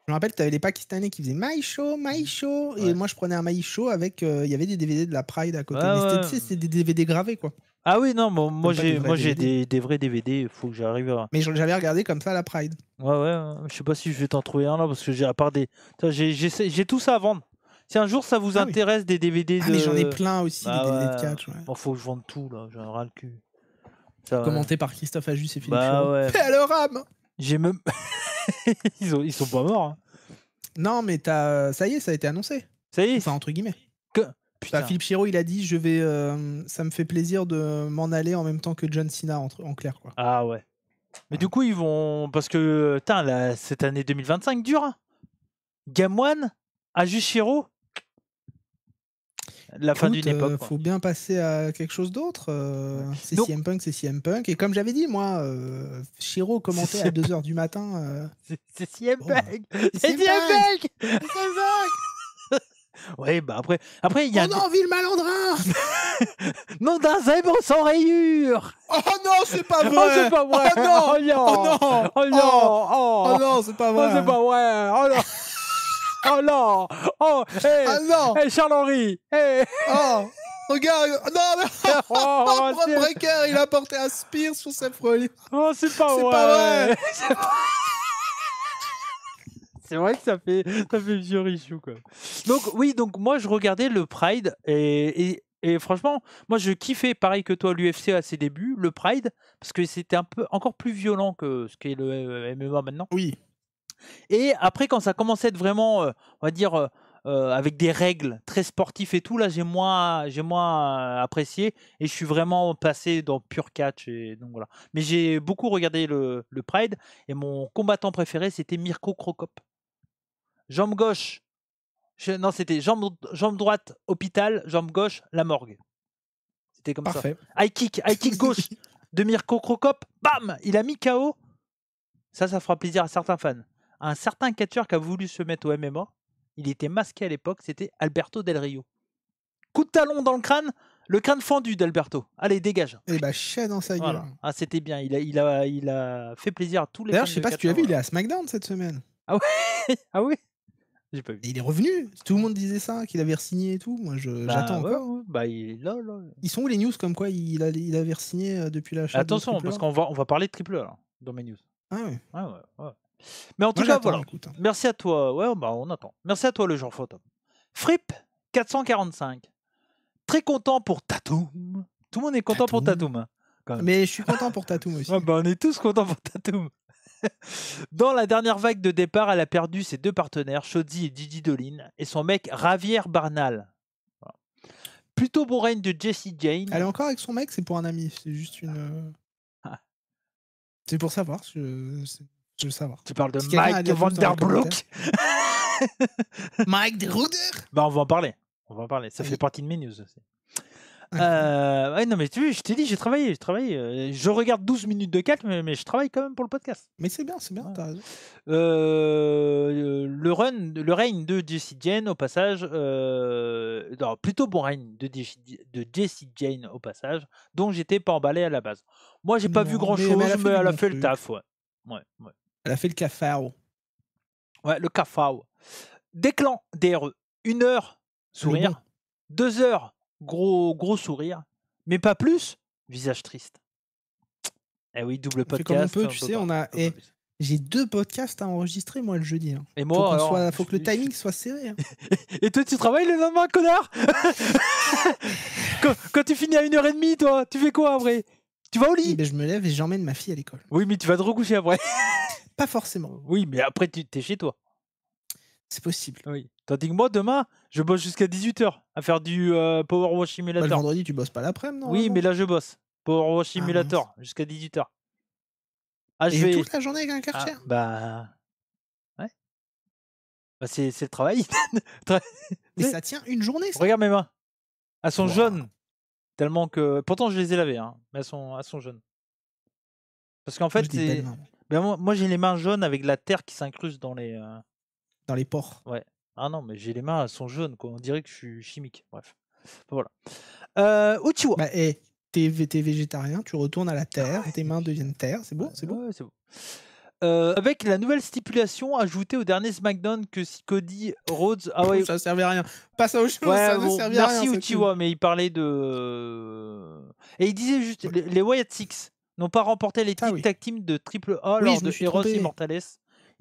Je me rappelle que tu avais les Pakistanais qui faisaient Maïcho. Et moi je prenais un Maïcho avec. Il y avait des DVD de la Pride à côté. Mais c'était des DVD gravés, quoi. Ah oui, non, moi j'ai des vrais DVD, il faut que j'arrive à... Mais j'avais regardé comme ça à la Pride. Ouais, je sais pas si je vais t'en trouver un là, parce que j'ai à part des... J'ai tout ça à vendre. Si un jour ça vous intéresse, des DVD de... mais j'en ai plein aussi, des DVD de catch. Ouais. Bon, faut que je vende tout, là, j'en ai ras le cul. Commenté par Christophe Ajus et Philippe Chiro. Ouais. Fais alors âme. J'ai même... ils sont pas morts. Hein. Non, mais ça y est, ça a été annoncé. Ça y est. Enfin, entre guillemets. Philippe Chiro, il a dit, ça me fait plaisir de m'en aller en même temps que John Cena, en clair. Quoi. Ah ouais. Mais du coup, ils vont... Parce que, cette année 2025 dure. Hein. Game One, Ajus Chiro. La fin d'une époque. Faut bien passer à quelque chose d'autre. C'est CM Punk, c'est CM Punk. Et comme j'avais dit, moi, Chiro commentait à 2h du matin. C'est CM Punk. C'est CM Punk. C'est CM Punk. Ouais, bah après il y a. On a envie le malandrin. Non, d'un zèbre sans rayures. Oh non, c'est pas vrai. Oh, c'est pas vrai. Oh non. Oh non. Oh non. Oh non. Oh non, c'est pas vrai. Oh, c'est pas vrai. Oh non. Oh non. Oh, hey. Ah non. Hey, Charles-Henri. Hey. Oh. Regarde. Non, mais. Bron Breakker, il a porté un spear sur sa folie. Oh, c'est pas vrai. C'est pas vrai. C'est vrai que ça fait vieux richou quoi. Donc moi je regardais le Pride et franchement moi je kiffais pareil que toi l'UFC à ses débuts, le Pride parce que c'était un peu encore plus violent que ce qu'est le MMA maintenant. Oui. Et après quand ça commençait à être vraiment on va dire avec des règles très sportives et tout là j'ai moins apprécié et je suis vraiment passé dans pure catch et donc voilà. Mais j'ai beaucoup regardé le Pride et mon combattant préféré c'était Mirko Cro Cop. Jambe gauche, non c'était jambe droite hôpital, jambe gauche la morgue. C'était comme Parfait. Ça. High kick gauche de Mirko Cro Cop, bam, il a mis KO. Ça fera plaisir à certains fans. Un certain catcheur qui a voulu se mettre au MMA, il était masqué à l'époque, c'était Alberto Del Rio. Coup de talon dans le crâne fendu d'Alberto. Allez, dégage. Et bah chais dans sa gueule. Voilà. Ah c'était bien, il a fait plaisir à tous les. D'ailleurs, je sais pas si tu l'as vu, il est à SmackDown cette semaine. Ah ouais. Ah oui. J'ai pas vu. Et il est revenu. Tout le monde disait ça, qu'il avait re-signé et tout. Moi, j'attends encore. Ouais. Bah, il est là. Ils sont où les news comme quoi il avait re-signé depuis la chaîne? Attention, parce qu'on va parler de Triple A là, dans mes news. Ah ouais. Ouais. Mais en tout cas, voilà. Écoute. Merci à toi. Ouais, bah on attend. Merci à toi, le genre photo. Fripp 445. Très content pour Tatum. Tout le monde est content pour Tatum. Hein, quand même. Mais je suis content pour Tatum aussi. Ouais, bah, on est tous contents pour Tatum. Dans la dernière vague de départ, elle a perdu ses deux partenaires, Shotzi et Didi Dolin, et son mec Javier Bernal. Voilà. Plutôt bon règne de Jessie Jane. Elle est encore avec son mec, c'est pour un ami. C'est juste une. C'est pour savoir. Je veux savoir. Tu parles de Mike Vanderbroek. Mike de Ruder. Bah, on va en parler. Ça fait partie de mes news aussi. Ouais, non, mais tu vois, je t'ai dit, j'ai travaillé. Je regarde 12 minutes de 4, mais je travaille quand même pour le podcast. Mais c'est bien, ouais. T'as raison. Le règne de Jessie Jane, au passage, non, plutôt bon règne de Jessie Jane, au passage, dont j'étais pas emballé à la base. Moi, j'ai pas vu grand-chose, mais elle a fait le taf, ouais. Elle a fait le cafard. Ouais, le cafard. Déclan, DRE. 1 heure, sourire. 2 heures, gros sourire, mais pas plus, visage triste. Eh oui, double podcast. Comme on peut, tu sais, j'ai 2 podcasts à enregistrer moi le jeudi. Hein. Et moi, faut que le timing soit serré. Hein. Et toi, tu travailles le lendemain, connard. quand tu finis à 1h30, toi, tu fais quoi après? Tu vas au lit? Je me lève et j'emmène ma fille à l'école. Oui, mais tu vas te recoucher après. Pas forcément. Oui, mais après, tu es chez toi. C'est possible. Oui. Tandis que moi, demain, je bosse jusqu'à 18h à faire du Power Wash Simulator. Le vendredi, tu bosses pas l'après-midi, non? Oui, mais là, je bosse. Power Wash Simulator jusqu'à 18h. Et toute la journée avec un Karcher? Ouais. Bah, c'est le travail. Mais ça tient une journée, ça. Regarde mes mains. Elles sont jaunes. Tellement que. Pourtant, je les ai lavées, hein, mais elles sont jaunes. Parce qu'en fait, moi, j'ai les mains jaunes avec la terre qui s'incruste dans les. Dans les pores. Ouais. Ah non, mais j'ai les mains, elles sont jaunes, quoi. On dirait que je suis chimique. Bref. Voilà. Uchiwa. Bah, t'es végétarien, tu retournes à la terre, tes mains deviennent terre, c'est beau, c'est beau. Ouais, c'est beau. Avec la nouvelle stipulation ajoutée au dernier SmackDown que si Cody Rhodes... Ah ouais. Ça servait à rien. Passe à autre chose, ouais, ça ne servait à rien. Merci Uchiwa, mais il parlait de... Et il disait juste les Wyatt Six n'ont pas remporté les titres tag team de AAA lors de Heroes Immortales.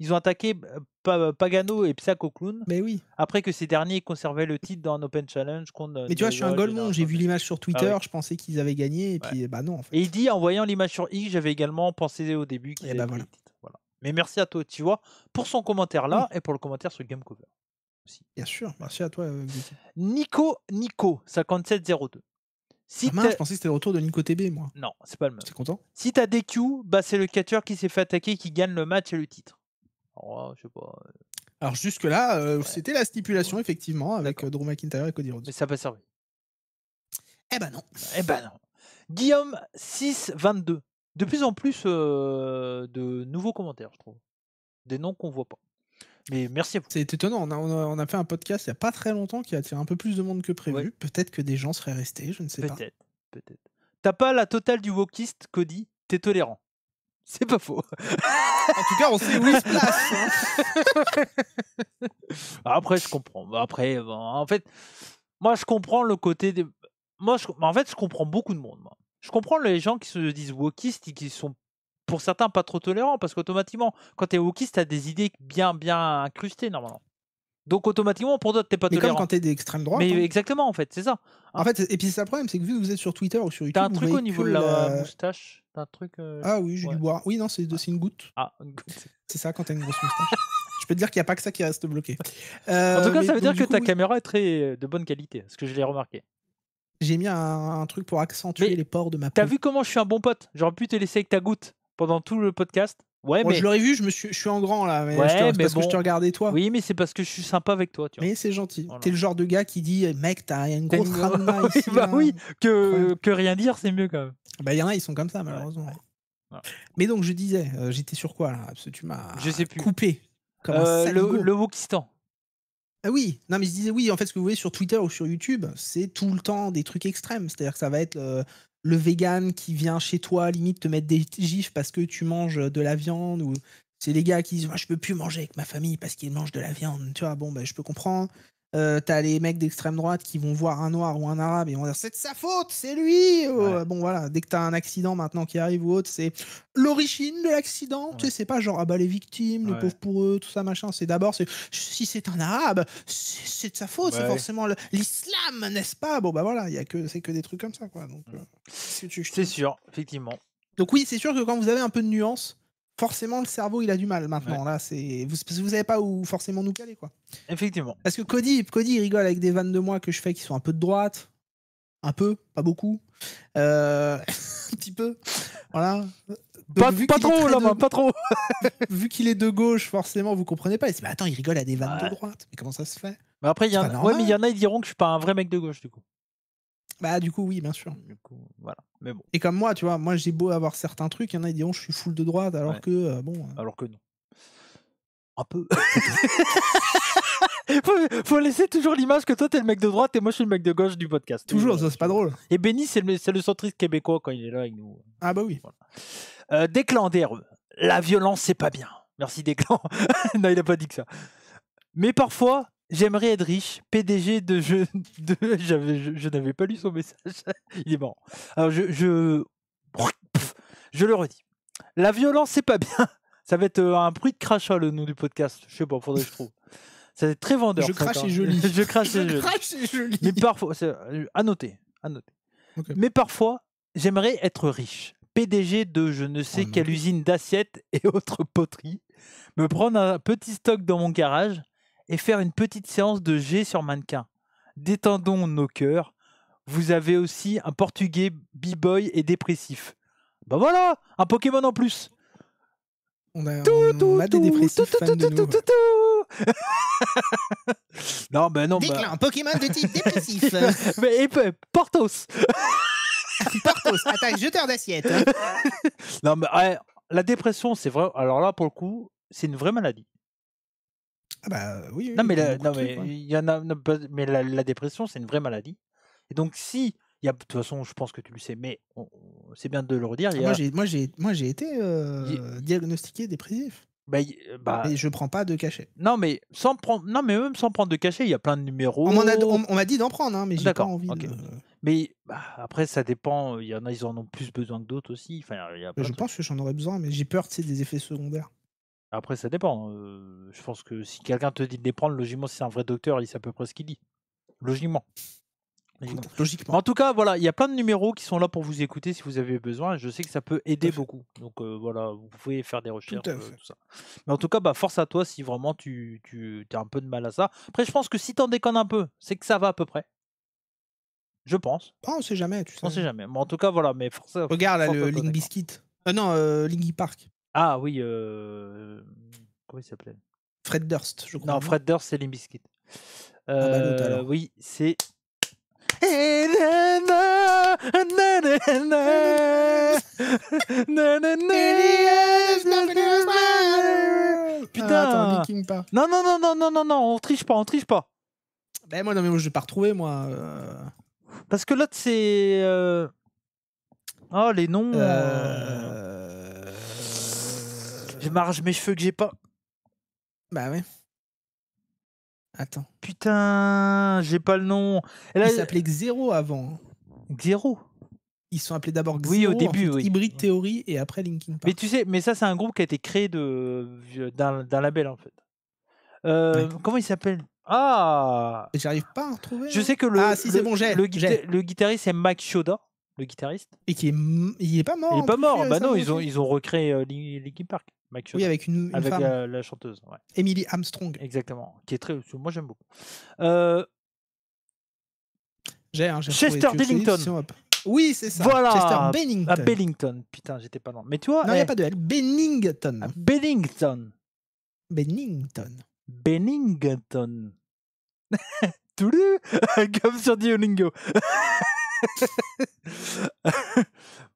Ils ont attaqué Pagano et Psycho Clown. Mais oui. Après que ces derniers conservaient le titre dans un Open Challenge contre. Mais tu vois, je suis un Golemon. J'ai vu l'image sur Twitter. Je pensais qu'ils avaient gagné. Et puis, bah non. En fait. Et il dit en voyant l'image sur X, j'avais également pensé au début qu'ils avaient le titre. Voilà. Mais merci à toi, tu vois, pour son commentaire là et pour le commentaire sur Game Cover. Aussi. Bien sûr. Merci à toi, Nico 5702. Si je pensais que c'était le retour de Nico TB, moi. Non, c'est pas le même. T'es content? Si t'as DQ, bah c'est le catcheur qui s'est fait attaquer qui gagne le match et le titre. Alors, je sais pas. Alors jusque-là, c'était la stipulation, effectivement, avec Drew McIntyre et Cody Rhodes. Mais ça n'a pas servi. Eh ben non. Eh ben non. Guillaume 622. De plus en plus de nouveaux commentaires, je trouve. Des noms qu'on voit pas. Mais merci à vous. C'est étonnant, on a fait un podcast il n'y a pas très longtemps qui a attiré un peu plus de monde que prévu. Ouais. Peut-être que des gens seraient restés, je ne sais pas. Peut-être. T'as pas la totale du wokiste, Cody, t'es tolérant. C'est pas faux. En tout cas, on sait où il se place. Hein. Après, je comprends. Après, en fait, moi, je comprends le côté des... En fait, je comprends beaucoup de monde. Moi. Je comprends les gens qui se disent wokistes et qui sont, pour certains, pas trop tolérants, parce qu'automatiquement, quand t'es wokiste, t'as des idées bien incrustées, normalement. Donc, automatiquement, pour d'autres, t'es pas tolérant. Mais comme quand t'es d'extrême droite. Mais exactement, en fait, c'est ça. En fait, et puis c'est ça le problème, c'est que vu que vous êtes sur Twitter ou sur YouTube, t'as un truc au niveau de la moustache. T'as un truc. Ah oui, j'ai dû boire. Oui, non, c'est une goutte. Ah, une goutte. C'est ça quand t'as une grosse moustache. Je peux te dire qu'il n'y a pas que ça qui reste bloqué. En tout cas, ça veut dire que ta caméra est très de bonne qualité, ce que je l'ai remarqué. J'ai mis un truc pour accentuer les pores de ma peau. T'as vu comment je suis un bon pote? J'aurais pu te laisser avec ta goutte pendant tout le podcast. Ouais, mais je l'aurais vu, je suis en grand là, mais parce que je te regardais toi. Oui, mais c'est parce que je suis sympa avec toi, tu vois. Mais c'est gentil. Voilà. T'es le genre de gars qui dit, mec, t'as une grosse rana ici. Bah oui, que rien dire, c'est mieux quand même. Bah il y en a, ils sont comme ça malheureusement. Ouais. Mais donc je disais, j'étais sur quoi là? Parce que tu m'as coupé. Comme le Wokistan. Ah oui, non mais je disais oui, en fait ce que vous voyez sur Twitter ou sur YouTube, c'est tout le temps des trucs extrêmes. C'est-à-dire que ça va être le vegan qui vient chez toi, limite te mettre des gifs parce que tu manges de la viande, ou c'est les gars qui disent je peux plus manger avec ma famille parce qu'ils mangent de la viande. Tu vois, bon je peux comprendre. T'as les mecs d'extrême droite qui vont voir un noir ou un arabe et vont dire c'est de sa faute, c'est lui. Ouais. Bon voilà, dès que t'as un accident maintenant qui arrive ou autre, c'est l'origine de l'accident. Ouais. Tu sais, c'est pas genre les victimes, les pauvres pour eux, tout ça machin. C'est d'abord si c'est un arabe, c'est de sa faute, c'est forcément l'islam, n'est-ce pas? Bon bah voilà, c'est que des trucs comme ça quoi. Donc c'est sûr, effectivement. Donc oui, c'est sûr que quand vous avez un peu de nuance, forcément le cerveau il a du mal maintenant. Là vous savez pas où forcément nous caler quoi. Effectivement. Parce que Cody il rigole avec des vannes de moi que je fais qui sont un peu de droite, un peu, pas beaucoup, un petit peu, voilà. Pas trop là, pas trop. Vu qu'il est de gauche, forcément vous comprenez pas. Il dit mais attends, il rigole à des vannes de droite. Mais comment ça se fait? Mais après il y en a ils diront que je suis pas un vrai mec de gauche du coup. Bah du coup oui, bien sûr. Du coup, voilà. Mais bon. Et comme moi, tu vois, moi j'ai beau avoir certains trucs, il y en a qui diront je suis full de droite alors que bon. Alors que non. Un peu. faut laisser toujours l'image que toi t'es le mec de droite et moi je suis le mec de gauche du podcast. Toujours, ça c'est pas drôle. Et Benny c'est le centriste québécois quand il est là avec nous. Ah bah oui. Voilà. Déclan DRE. La violence c'est pas bien. Merci Déclan. Non il a pas dit que ça. Mais parfois j'aimerais être riche, PDG de jeu. Je n'avais pas lu son message. Il est marrant. Alors je le redis. La violence c'est pas bien. Ça va être un bruit de crachat le nom du podcast. Je sais pas, faudrait que je trouve. Ça va être très vendeur. Je crache et je lis. Je crache et je lis. Mais parfois, à noter. Okay. Mais parfois, j'aimerais être riche. PDG de je ne sais quelle usine d'assiettes et autres poteries. Me prendre un petit stock dans mon garage et faire une petite séance de G sur mannequin. Détendons nos cœurs. Vous avez aussi un portugais b-boy et dépressif. Bah voilà, un Pokémon en plus. On a des dépressifs fans de nous. Non, ben non. Déclin, Pokémon de type dépressif. Mais Portos. Portos, attaque jeteur d'assiette. Non, mais la dépression, c'est vrai. Alors là, pour le coup, c'est une vraie maladie. Ah bah oui. Non, mais il y en a. Mais la dépression, c'est une vraie maladie. Et donc, si de toute façon, je pense que tu le sais, mais c'est bien de le redire. Moi, j'ai été diagnostiqué dépressif. Mais je prends pas de cachet. Non, mais même sans prendre de cachet, il y a plein de numéros. On m'a dit d'en prendre, hein, mais j'ai pas envie. Okay. Mais Après, ça dépend. Il y en a, ils en ont plus besoin que d'autres aussi. Enfin, je pense que j'en aurais besoin, mais j'ai peur des effets secondaires. Après, ça dépend. Je pense que si quelqu'un te dit de les prendre, logiquement, si c'est un vrai docteur, il sait à peu près ce qu'il dit. Logiquement. Logiquement. En tout cas, voilà, il y a plein de numéros qui sont là pour vous écouter si vous avez besoin. Je sais que ça peut aider beaucoup. Donc voilà, vous pouvez faire des recherches, tout ça. Mais en tout cas, force à toi si vraiment tu as un peu de mal à ça. Après, je pense que si t'en déconnes un peu, c'est que ça va à peu près. Je pense. On sait jamais, tu sais. On sait jamais. Mais en tout cas, voilà. Mais force. Regarde là, le Link Biscuit. Non, Linky Park. Ah oui. Comment il s'appelait? Fred Durst, je crois. Non, Fred Durst, c'est Limp Bizkit. Oui, c'est. Putain. Attends, Linkin Park. Non, on triche pas. Ben moi, je vais pas retrouver, moi. Parce que l'autre, c'est. Oh, les noms. Je m'arrache mes cheveux que j'ai pas. Bah ouais. Attends. Putain, j'ai pas le nom. Là, il s'appelait Xero avant. Xero. Ils sont appelés d'abord Xero, oui, au début, oui. Hybrid Theory et après Linkin Park. Mais tu sais, ça c'est un groupe qui a été créé d'un label en fait. Comment il s'appelle? Ah, j'arrive pas à en retrouver. Je sais que le guitariste c'est Mike Shinoda, le guitariste. Et il est pas mort. Il est pas mort. Bah non, ils ont recréé Linkin Park. Mike Shinoda. Oui, avec une femme. La chanteuse. Ouais. Emily Armstrong. Exactement. Qui est très. Moi j'aime beaucoup. Chester Bennington. Oui, c'est ça. Voilà. Chester Bennington. Bennington. Putain, j'étais pas loin. Mais tu vois. Non, il n'y a pas de L. Bennington. Bennington. Toulou. Comme sur Duolingo.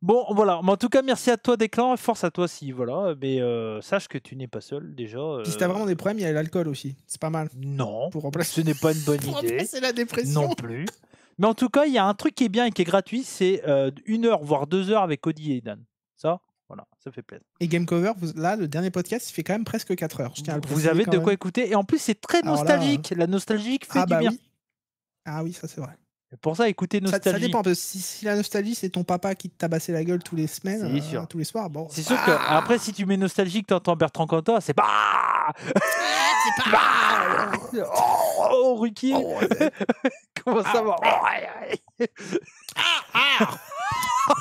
Bon, voilà. Mais en tout cas, merci à toi, Déclan. Force à toi si, voilà. Mais sache que tu n'es pas seul, déjà. Si t'as vraiment des problèmes, il y a l'alcool aussi. C'est pas mal. Non. Pour remplacer... Ce n'est pas une bonne idée. Pour remplacer la dépression. Non plus. Mais en tout cas, il y a un truc qui est bien et qui est gratuit, c'est 1 heure, voire 2 heures avec Cody et Dan. Ça, voilà, ça fait plaisir. Et Game Cover, là, le dernier podcast, il fait quand même presque 4 heures. Vous avez de quoi écouter. Et en plus, c'est très nostalgique. La nostalgie fait du bien. Oui. Ah oui, ça c'est vrai. Et pour ça, écoutez Nostalgie. Ça dépend. Parce que si la nostalgie, c'est ton papa qui te tabassait la gueule tous les semaines, tous les soirs, bon. C'est sûr que après, si tu mets Nostalgie, que t'entends Bertrand Cantat, c'est pas. C'est pas. Oh, Ruquier. Comment ça va?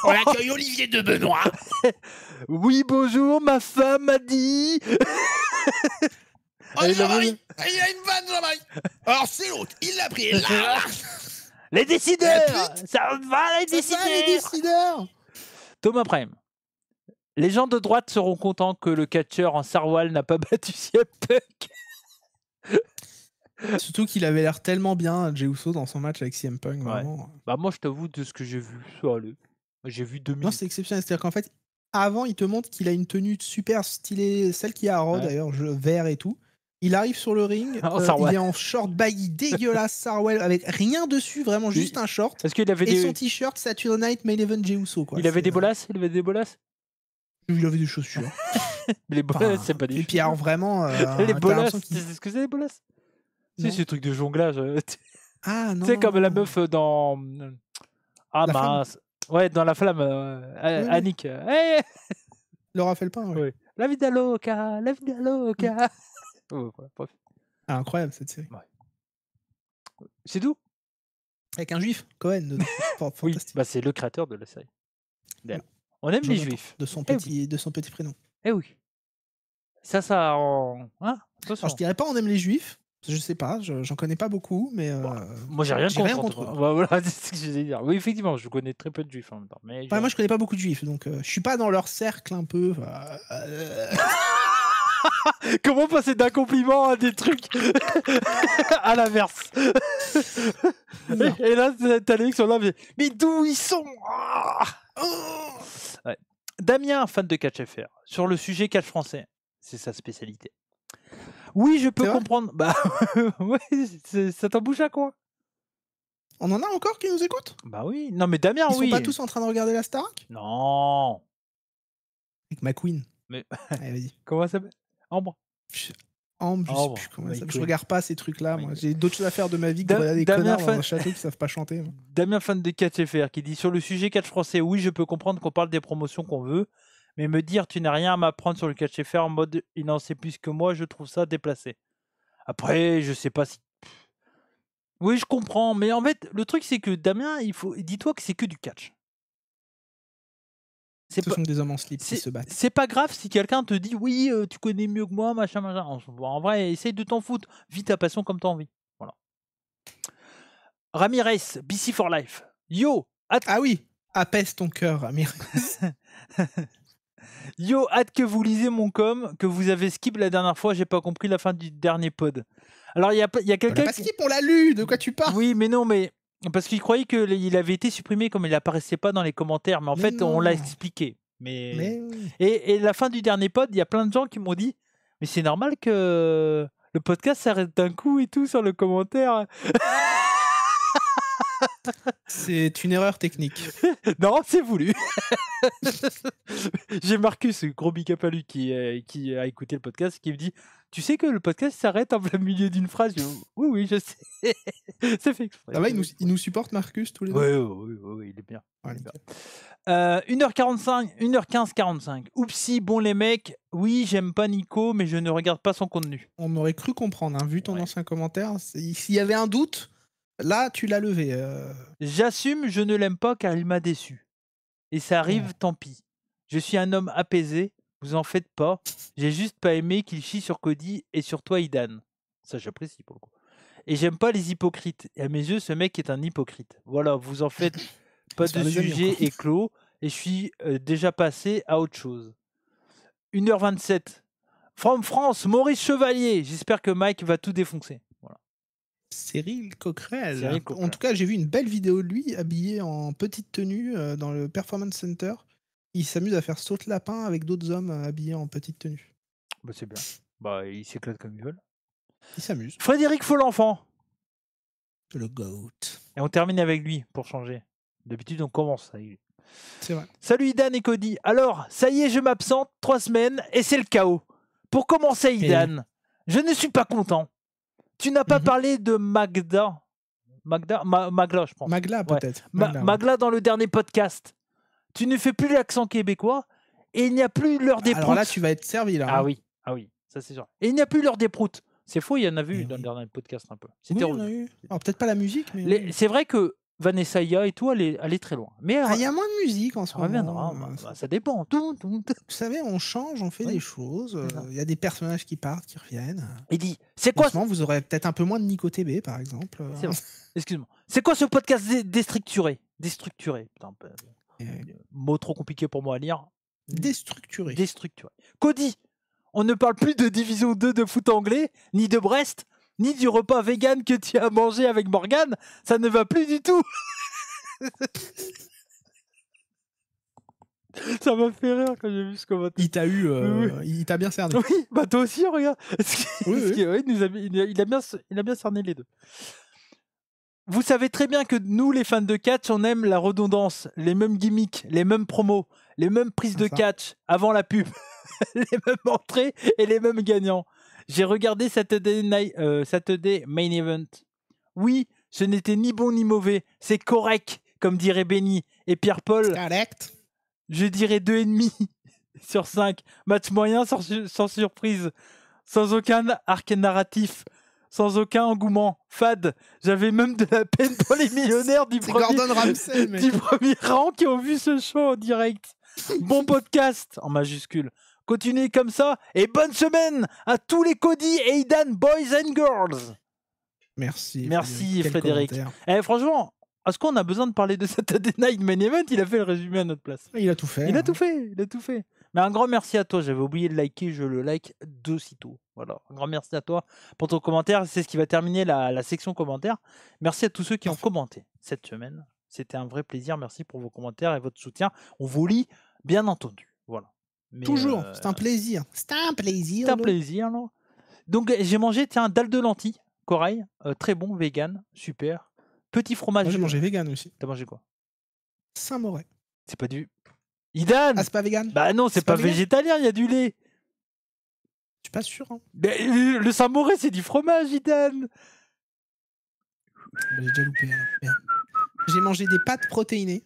On accueille Olivier de Benoît. Oui, bonjour, ma femme m'a dit. Il a une vanne, Jean-Marie. Alors, c'est l'autre. Il l'a pris. Là. Les décideurs. Ça va, les décideurs. Thomas Prime. Les gens de droite seront contents que le catcheur en Sarwal n'a pas battu CM Punk. Surtout qu'il avait l'air tellement bien, Jey Uso, dans son match avec CM Punk. Vraiment. Bah moi, je t'avoue, de ce que j'ai vu, j'ai vu 2 minutes. Non, c'est exceptionnel. C'est-à-dire qu'en fait, avant, il te montre qu'il a une tenue super stylée, celle qu'il y a à Raw d'ailleurs, vert et tout. Il arrive sur le ring, il est en short baggy dégueulasse Sarwell avec rien dessus, vraiment juste un short. Parce qu'il avait son t-shirt Saturday Night Main Event Jey Uso. Il avait des bolasses. Il avait des chaussures. Mais les bolasses, c'est pas des chaussures. Et puis alors vraiment... les bolasses, tu sais ce que c'est les bolasses? C'est ce truc de jonglage. Ah non. Tu sais, comme la meuf dans... Ah mince. Ouais, dans La Flamme, Annick. Hey Laura Felpin, oui. La vida loca. Incroyable cette série. Ouais. C'est tout. Avec un juif, Cohen. Oui, c'est le créateur de la série. On aime les juifs. De son petit prénom. Eh oui. Ça Hein, alors, je dirais pas on aime les juifs. Je sais pas, j'en connais pas beaucoup, mais... moi, j'ai rien contre. Voilà, c'est ce que je voulais dire. Oui, effectivement, je connais très peu de juifs en même temps. Mais moi, je connais pas beaucoup de juifs, donc je suis pas dans leur cercle un peu... Comment passer d'un compliment à des trucs à l'inverse? Et là, t'as les mecs qui sont là, mais d'où ils sont? Ouais. Damien, fan de Catch FR, sur le sujet catch français, c'est sa spécialité. Oui, je peux comprendre. Bah, ouais, ça t'embouche à quoi? On en a encore qui nous écoutent? Bah oui. Non, mais Damien, Ils sont pas tous en train de regarder la Starac? Non. Avec McQueen. Mais allez, vas-y. Comment ça s'appelle? Ambre. Ambre, je sais plus comment ça. Je regarde pas ces trucs-là. Moi, j'ai d'autres choses à faire de ma vie que de regarder des connards dans un château qui savent pas chanter. Moi. Damien, fan de Catch FR, qui dit sur le sujet catch français, oui, je peux comprendre qu'on parle des promotions qu'on veut, mais me dire tu n'as rien à m'apprendre sur le catch FR en mode il en sait plus que moi, je trouve ça déplacé. Après, je sais pas si. Oui, je comprends, mais en fait, le truc c'est que Damien, dis-toi que c'est que du catch. Ce sont des hommes en slip qui se battent. C'est pas grave si quelqu'un te dit oui, tu connais mieux que moi, machin. En vrai, essaye de t'en foutre. Vis ta passion comme t'as envie. Voilà. Ramirez, BC for Life. Yo, ah oui, apaise ton cœur, Ramirez. Yo, hâte que vous lisez mon com, que vous avez skip la dernière fois, j'ai pas compris la fin du dernier pod. Alors, il y a quelqu'un. On l'a skip, on l'a lu, de quoi tu parles? Oui, mais non, mais. Parce qu'il croyait qu'il avait été supprimé comme il apparaissait pas dans les commentaires, mais en fait, on l'a expliqué. Mais... Et la fin du dernier pod, il y a plein de gens qui m'ont dit mais c'est normal que le podcast s'arrête d'un coup et tout sur le commentaire. C'est une erreur technique. Non, c'est voulu. J'ai Marcus, gros big up à lui, qui a écouté le podcast, qui me dit tu sais que le podcast s'arrête en plein milieu d'une phrase. Oui, je sais. C'est fait exprès. Ah ouais, il nous supporte, Marcus, tous les deux. Oui, il est bien. Ouais, 1h45, 1h15, 45. Oupsie, bon les mecs, oui, j'aime pas Nico, mais je ne regarde pas son contenu. On aurait cru comprendre, hein, vu ton ancien commentaire. S'il y avait un doute, là, tu l'as levé. J'assume, je ne l'aime pas car il m'a déçu. Et ça arrive, tant pis. Je suis un homme apaisé, vous en faites pas. J'ai juste pas aimé qu'il chie sur Cody et sur toi, Idan. Ça, j'apprécie pour le coup. Et j'aime pas les hypocrites. Et à mes yeux, ce mec est un hypocrite. Voilà, vous en faites pas de sujet est clos. Et je suis déjà passé à autre chose. 1h27. From France, Maurice Chevalier. J'espère que Mike va tout défoncer. Voilà. Cyril Coquerel. En tout cas, j'ai vu une belle vidéo de lui habillé en petite tenue dans le Performance Center. Il s'amuse à faire saute lapin avec d'autres hommes habillés en petite tenue. Bah, c'est bien. Bah, ils s'éclatent comme ils veulent. Il s'amuse. Frédéric Folenfant. Le GOAT. Et on termine avec lui pour changer. D'habitude, on commence avec lui. C'est vrai. Salut Idan et Cody. Alors, ça y est, je m'absente 3 semaines et c'est le chaos. Pour commencer, Idan, je ne suis pas content. Tu n'as pas parlé de Magla, je pense. Magla, peut-être. Magla dans le dernier podcast. Tu ne fais plus l'accent québécois et il n'y a plus l'heure des proutes. Alors là, tu vas être servi, là. Ah oui, ça c'est sûr. Et il n'y a plus l'heure des proutes. C'est faux, il y en a vu dans le dernier podcast un peu. C'était on a eu. Alors peut-être pas la musique, mais... C'est vrai que Vanessa Ia et tout, elle est très loin. Mais il y a moins de musique en ce moment. Reviendra, ça dépend. Vous savez, on change, on fait des choses. Il y a des personnages qui partent, qui reviennent. Il dit, c'est quoi vous aurez peut-être un peu moins de Nico TB, par exemple. Excuse-moi. C'est quoi ce podcast déstructuré? Putain, mot trop compliqué pour moi à lire. Déstructuré. Cody, on ne parle plus de Division 2 de foot anglais, ni de Brest, ni du repas vegan que tu as mangé avec Morgane. Ça ne va plus du tout. Ça m'a fait rire quand j'ai vu ce commentaire. Il t'a eu, il t'a bien cerné. Oui, bah toi aussi, regarde. Il a bien cerné les deux. Vous savez très bien que nous, les fans de catch, on aime la redondance, les mêmes gimmicks, les mêmes promos, les mêmes prises de catch avant la pub, les mêmes entrées et les mêmes gagnants. J'ai regardé Saturday Main Event. Oui, ce n'était ni bon ni mauvais, c'est correct, comme dirait Benny. Et Pierre-Paul, correct. Je dirais 2,5 sur 5. Match moyen sans surprise, sans aucun arc narratif. Sans aucun engouement, fade. J'avais même de la peine pour les millionnaires du premier rang qui ont vu ce show en direct. Bon podcast, en majuscule. Continuez comme ça et bonne semaine à tous les Cody et Idan boys and girls. Merci Frédéric. Franchement, est-ce qu'on a besoin de parler de Saturday Night Main Event? Il a fait le résumé à notre place. Il a tout fait. Il a tout fait. Mais un grand merci à toi. J'avais oublié de liker, je le like d'aussitôt. Voilà. Un grand merci à toi pour ton commentaire. C'est ce qui va terminer la section commentaires. Merci à tous ceux qui ont commenté cette semaine. C'était un vrai plaisir. Merci pour vos commentaires et votre soutien. On vous lit, bien entendu. Voilà. Mais toujours. C'est un plaisir. C'est un plaisir, non? Donc, j'ai mangé, dalle de lentilles, corail. Très bon, vegan. Super. Petit fromage. Moi, j'ai mangé vegan aussi. T'as mangé quoi? Saint-Moret. C'est pas du... Idan! Ah, c'est pas vegan? Bah non, c'est pas végétalien, il y a du lait. Je suis pas sûr. Hein. Mais le Saint-Mauré, c'est du fromage, Ethan. J'ai déjà loupé. Merde. J'ai mangé des pâtes protéinées.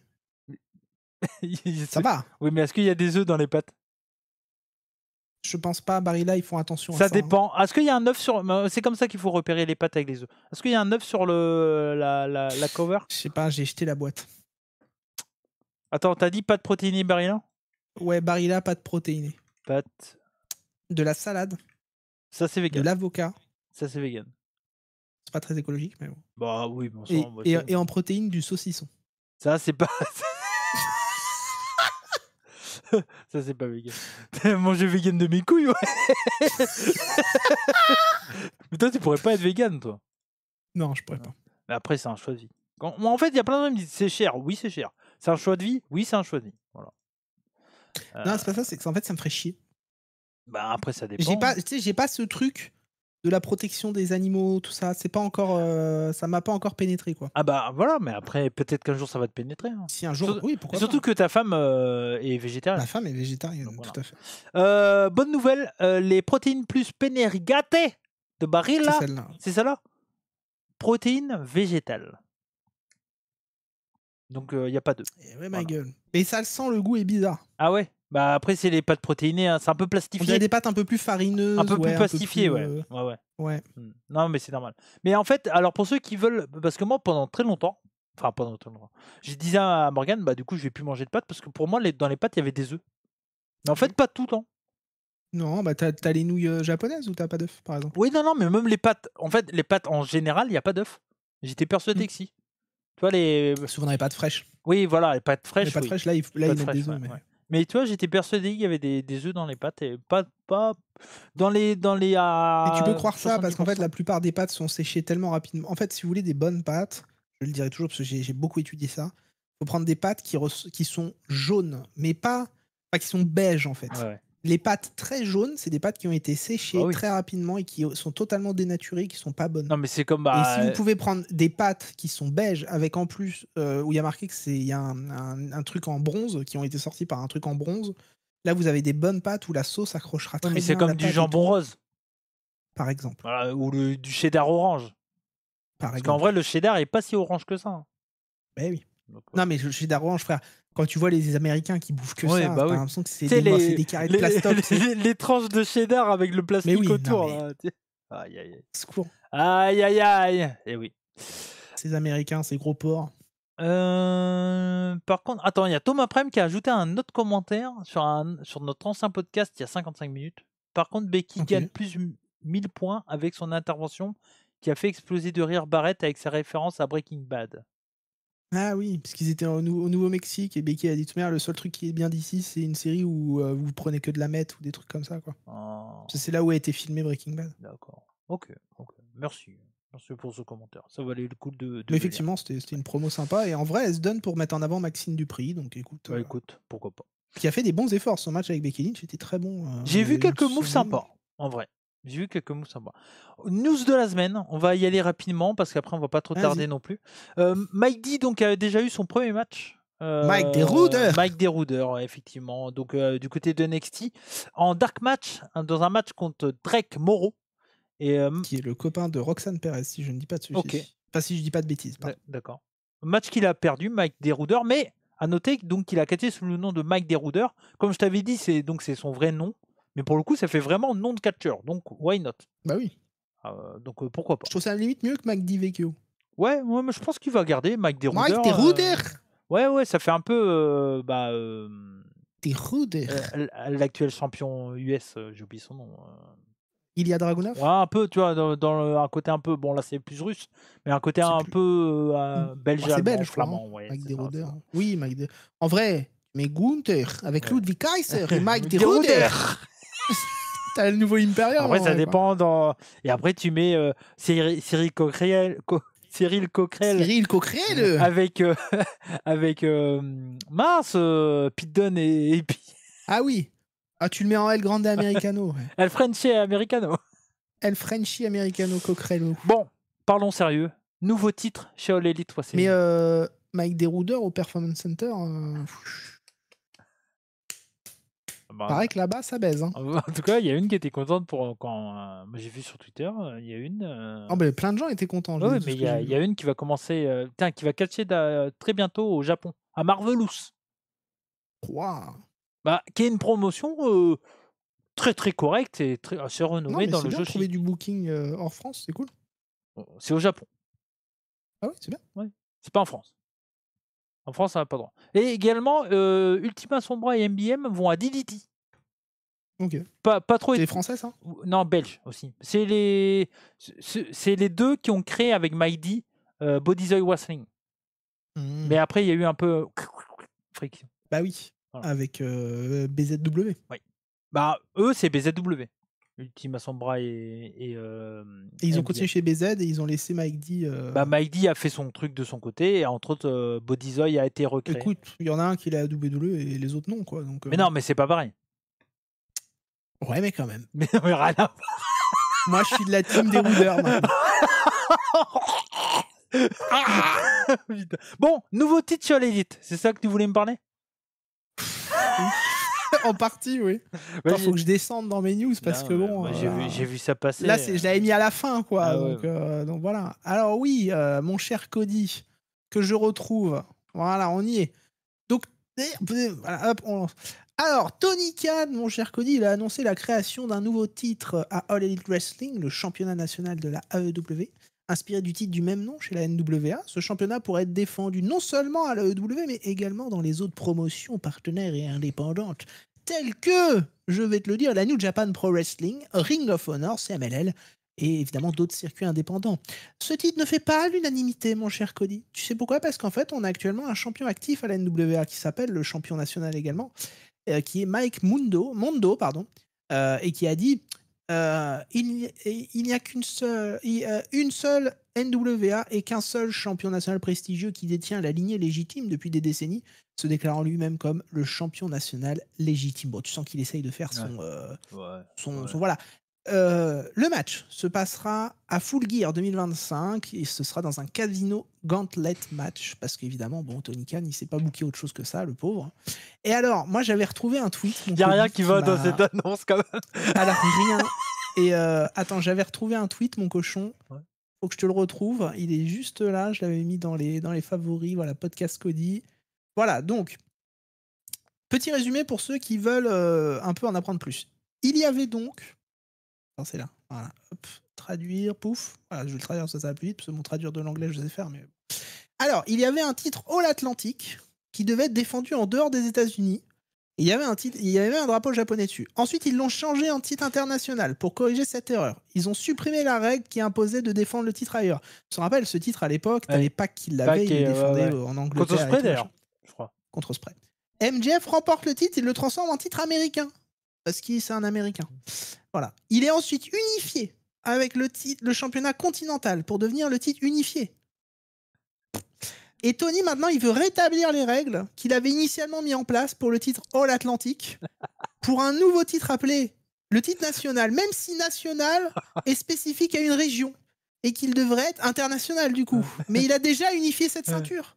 Ça va. Oui, mais est-ce qu'il y a des œufs dans les pâtes? Je pense pas. Barilla, ils font attention à ça. Ça dépend. Est-ce qu'il y a un œuf sur... C'est comme ça qu'il faut repérer les pâtes avec les œufs. Est-ce qu'il y a un œuf sur la cover? Je sais pas, j'ai jeté la boîte. Attends, t'as dit pâtes protéinées Barilla? Ouais, Barilla, pâtes protéinées. Pâtes. De la salade. Ça, c'est vegan. De l'avocat. Ça, c'est vegan. C'est pas très écologique, mais bon. Bah oui, bon sang. Et en protéines, du saucisson. Ça, c'est pas... Ça, c'est pas vegan. Manger vegan de mes couilles, ouais. Mais toi, tu pourrais pas être vegan, toi. Non, je pourrais pas. Mais après, c'est un choix de vie. En fait, il y a plein de gens qui me disent c'est cher. Oui, c'est cher. C'est un choix de vie. Oui, c'est un choix de vie. Voilà. Non, c'est pas ça. C'est que en fait, ça me ferait chier. Bah après, ça dépend. J'ai pas ce truc de la protection des animaux, tout ça. C'est pas encore, ça m'a pas encore pénétré, quoi. Ah bah voilà, mais après, peut-être qu'un jour, ça va te pénétrer. Hein. Si un jour, oui, pourquoi surtout pas. que ta femme est végétarienne. Ma femme est végétarienne, donc, voilà. Tout à fait. Bonne nouvelle, les protéines plus Penerigate de Barilla, c'est celle-là. Protéines végétales. Donc, il n'y a pas d'œufs. Ouais, ma gueule. Et ça sent, le goût est bizarre. Ah ouais? Bah après, c'est les pâtes protéinées, hein. C'est un peu plastifié. On dirait des pâtes un peu plus farineuses. Un peu plus plastifiées, ouais. Non, mais c'est normal. Mais en fait, alors pour ceux qui veulent, parce que moi, pendant très longtemps, je disais à Morgane, bah du coup, je vais plus manger de pâtes parce que pour moi, dans les pâtes, il y avait des œufs. Mais en fait, pas tout le temps. Non, bah t'as les nouilles japonaises ou t'as pas d'œufs, par exemple? Oui, non, mais même les pâtes. En fait, les pâtes en général, il n'y a pas d'œufs. J'étais persuadé que si. Tu vois, souvent dans les pâtes fraîches. Oui, voilà, les pâtes fraîches. Les pâtes fraîches, là, ils mettent des œufs. Mais tu vois, j'étais persuadé qu'il y avait des œufs dans les pâtes et pas dans les. Et tu peux croire ça parce qu'en fait, la plupart des pâtes sont séchées tellement rapidement. En fait, si vous voulez des bonnes pâtes, je le dirai toujours parce que j'ai beaucoup étudié ça, il faut prendre des pâtes qui sont jaunes, mais pas qui sont beiges en fait. Ouais. Les pâtes très jaunes, c'est des pâtes qui ont été séchées très rapidement et qui sont totalement dénaturées, qui sont pas bonnes. Non, mais c'est comme. Et si vous pouvez prendre des pâtes qui sont beiges, avec en plus, où il y a marqué qu'il y a un truc en bronze, qui ont été sortis par un truc en bronze, là vous avez des bonnes pâtes où la sauce accrochera très bien. Mais c'est comme du jambon rose. Par exemple. Voilà, ou du cheddar orange. Parce qu'en vrai, le cheddar est pas si orange que ça. Hein. Ben oui. Donc, non, mais le cheddar orange, frère, quand tu vois les Américains qui bouffent que ça, t'as l'impression que c'est des carrés de plastoc. Les tranches de cheddar avec le plastique autour. Là. Aïe, aïe, aïe. Secours. Aïe, aïe, aïe. Et oui. Ces Américains, ces gros porcs. Par contre, attends, il y a Thomas Prem qui a ajouté un autre commentaire sur notre ancien podcast il y a 55 minutes. Par contre, Becky gagne plus 1000 points avec son intervention qui a fait exploser de rire Barrett avec sa référence à Breaking Bad. Ah oui, parce qu'ils étaient au Nouveau-Mexique et Becky a dit tout le seul truc qui est bien d'ici, c'est une série où vous prenez que de la meth ou des trucs comme ça, quoi. Oh. C'est là où a été filmé Breaking Bad. D'accord. Ok. Merci pour ce commentaire. Ça valait le coup de mais effectivement, c'était une promo sympa et en vrai, elle se donne pour mettre en avant Maxime Dupri, donc écoute. Écoute, pourquoi pas. Qui a fait des bons efforts. Son match avec Becky Lynch était très bon. J'ai vu quelques moves sympas, en vrai. J'ai vu quelques moves sympas. News de la semaine, on va y aller rapidement parce qu'après on va pas trop tarder non plus. Mike D donc a déjà eu son premier match. Mike Deruder. Mike Deruder, effectivement. Donc du côté de NXT en dark match, dans un match contre Drake Morrow. Qui est le copain de Roxanne Perez, si je ne dis pas de soucis. Enfin, si je dis pas de bêtises. D'accord. Match qu'il a perdu, Mike Deruder, mais à noter donc qu'il a catché sous le nom de Mike Deruder. Comme je t'avais dit, c'est son vrai nom. Mais pour le coup, ça fait vraiment nom de catcheur. Donc, why not? Bah oui. Donc, pourquoi pas? Je trouve ça à la limite mieux que Mike DiVecchio. Ouais, mais je pense qu'il va garder Mike Deruder. Mike Deruder Ouais, ça fait un peu... Deruder l'actuel champion US, j'ai oublié son nom. Ilya Dragunov. Ouais, un peu, tu vois, dans un côté un peu... Bon, là, c'est plus russe, mais un côté un peu belge, c'est belge, flamand. Hein, ouais, Mike Deruder. Oui, Mike Deruder. En vrai, mais Gunther, avec Ludwig Kaiser et Mike Deruder. T'as le nouveau Imperium. Après, ça dépend. Et après, tu mets Cyril Coquerel. Cyril Coquerel avec mince, Pete Dunne et puis. Ah oui. Ah, tu le mets en El Grande Americano. El Frenchie Americano. El Frenchie Americano Coquerel. Bon, parlons sérieux. Nouveau titre chez All Elite. Mais Mike Deruder au Performance Center. Pareil que là-bas, ça baise. Hein. En tout cas, il y a une qui était contente pour quand j'ai vu sur Twitter, il y a une. Plein de gens étaient contents. Oui, mais il y a une qui va commencer, qui va catcher très bientôt au Japon, à Marvelous. Wow. Qui est une promotion très très correcte et assez renommée dans le jeu. C'est bien trouver du booking hors France, c'est cool. C'est au Japon. Ah oui, c'est bien. Ouais. C'est pas en France. En France, ça n'a pas droit. Et également, Ultima Sombra et MBM vont à DDT. Ok. Pas trop. C'est français, ça? Non, belge aussi. C'est les deux qui ont créé avec Mighty Bodyzoy Wrestling. Mais après, il y a eu un peu friction. Bah oui. Voilà. Avec BZW. Oui. Eux, c'est BZW. Ultima Sombra et ils ont continué chez BZ et ils ont laissé Mike D. Mike D a fait son truc de son côté et entre autres Bodyzoy a été recréé. Écoute, il y en a un qui est à WWE et les autres non, quoi. Donc, Mais non, mais c'est pas pareil. Ouais, mais quand même. Mais rien à voir. Moi, je suis de la team des Wooders maintenant. Bon, nouveau titre sur l'élite. C'est ça que tu voulais me parler? En partie, oui. Il faut que je descende dans mes news parce que bon. J'ai vu ça passer. Là, je l'avais mis à la fin, quoi. Donc voilà. Alors oui, mon cher Cody, que je retrouve. Voilà, on y est. Donc, voilà, hop, on lance. Alors, Tony Khan, mon cher Cody, il a annoncé la création d'un nouveau titre à All Elite Wrestling, le championnat national de la AEW, inspiré du titre du même nom chez la NWA. Ce championnat pourrait être défendu non seulement à l'AEW, mais également dans les autres promotions partenaires et indépendantes, telles que, je vais te le dire, la New Japan Pro Wrestling, Ring of Honor, CMLL, et évidemment d'autres circuits indépendants. Ce titre ne fait pas l'unanimité, mon cher Cody. Tu sais pourquoi? Parce qu'en fait, on a actuellement un champion actif à la NWA qui s'appelle le champion national également, qui est Mike Mondo, et qui a dit il n'y a qu'une seule, une seule NWA et qu'un seul champion national prestigieux qui détient la lignée légitime depuis des décennies, se déclarant lui-même comme le champion national légitime. Bon, tu sens qu'il essaye de faire son voilà. Le match se passera à Full Gear 2025 et ce sera dans un casino gauntlet match parce qu'évidemment, bon, Tony Khan, il s'est pas booké autre chose que ça, le pauvre. Et alors, moi, j'avais retrouvé un tweet. Il n'y a rien qui va dans cette annonce quand même. Alors, rien. Et attends, j'avais retrouvé un tweet, mon cochon. Faut que je te le retrouve. Il est juste là. Je l'avais mis dans les favoris. Voilà, podcast Cody. Voilà, donc, petit résumé pour ceux qui veulent un peu en apprendre plus. Il y avait donc... c'est là. Voilà. Hop. Traduire, pouf. Voilà, je vais le traduire, ça va plus vite, parce que mon traduire de l'anglais, je sais faire. Mais... Alors, il y avait un titre All-Atlantique qui devait être défendu en dehors des États-Unis. Il y avait un drapeau japonais dessus. Ensuite, ils l'ont changé en titre international pour corriger cette erreur. Ils ont supprimé la règle qui imposait de défendre le titre ailleurs. Je me rappelle, ce titre à l'époque, t'avais Pac qui l'avait, il le défendait en Angleterre. Contre Spray d'ailleurs, je crois. Contre Spray. MJF remporte le titre, il le transforme en titre américain. Parce qu'il c'est un Américain. Voilà. Il est ensuite unifié avec le championnat continental pour devenir le titre unifié. Et Tony, maintenant, il veut rétablir les règles qu'il avait initialement mis en place pour le titre All-Atlantique pour un nouveau titre appelé le titre national, même si national est spécifique à une région et qu'il devrait être international du coup. Mais il a déjà unifié cette ceinture.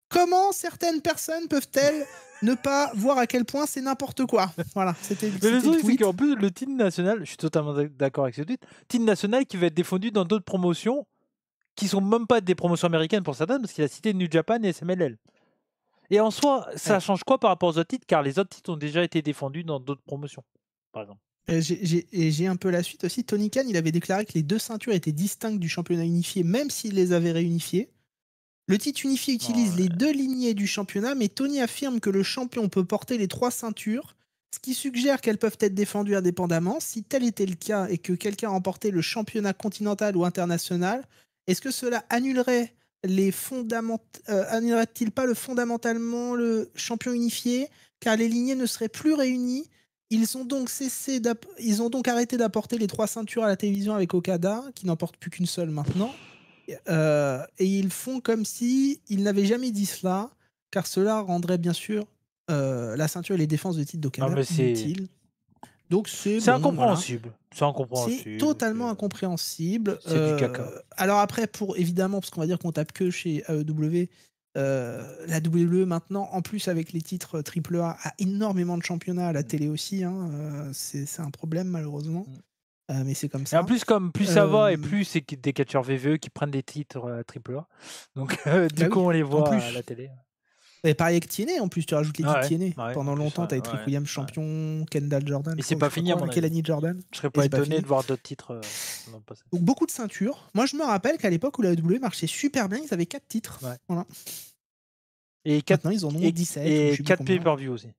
Comment certaines personnes peuvent-elles ne pas voir à quel point c'est n'importe quoi? Voilà, c'était le truc, c'est qu'en plus, le titre national, je suis totalement d'accord avec ce titre national qui va être défendu dans d'autres promotions qui sont même pas des promotions américaines pour certaines, parce qu'il a cité New Japan et SMLL. Et en soi, ça change quoi par rapport aux autres titres? Car les autres titres ont déjà été défendus dans d'autres promotions, par exemple. J'ai un peu la suite aussi. Tony Khan, il avait déclaré que les deux ceintures étaient distinctes du championnat unifié, même s'il les avait réunifiées. Le titre unifié utilise les deux lignées du championnat, mais Tony affirme que le champion peut porter les trois ceintures, ce qui suggère qu'elles peuvent être défendues indépendamment. Si tel était le cas et que quelqu'un remportait le championnat continental ou international, est-ce que cela annulerait-il pas fondamentalement le champion unifié, car les lignées ne seraient plus réunies? Ils ont donc arrêté d'apporter les trois ceintures à la télévision avec Okada, qui n'en porte plus qu'une seule maintenant. Et ils font comme si ils n'avaient jamais dit cela, car cela rendrait bien sûr la ceinture et les défenses de titre d'Okada inutiles. Donc c'est incompréhensible. Voilà. C'est totalement incompréhensible. C'est du caca. Alors après, évidemment, parce qu'on va dire qu'on tape que chez AEW, La WWE maintenant, en plus avec les titres AAA, a énormément de championnats à la télé aussi. C'est un problème malheureusement. Mais c'est comme ça. Et en plus, comme plus ça va et plus c'est des catcheurs VVE qui prennent des titres AAA. Donc du coup, on les voit à la télé. Et pareil avec TNA, en plus, tu rajoutes les titres TNA. Pendant longtemps, tu as Trick Williams champion, Kendall Jordan. Et c'est pas fini, Kelani Jordan. Je serais pas étonné de voir d'autres titres dans le passé. Donc beaucoup de ceintures. Moi, je me rappelle qu'à l'époque où la WWE marchait super bien, ils avaient 4 titres. Voilà. Et maintenant, ils en ont 17. Et 4 pay-per-view aussi.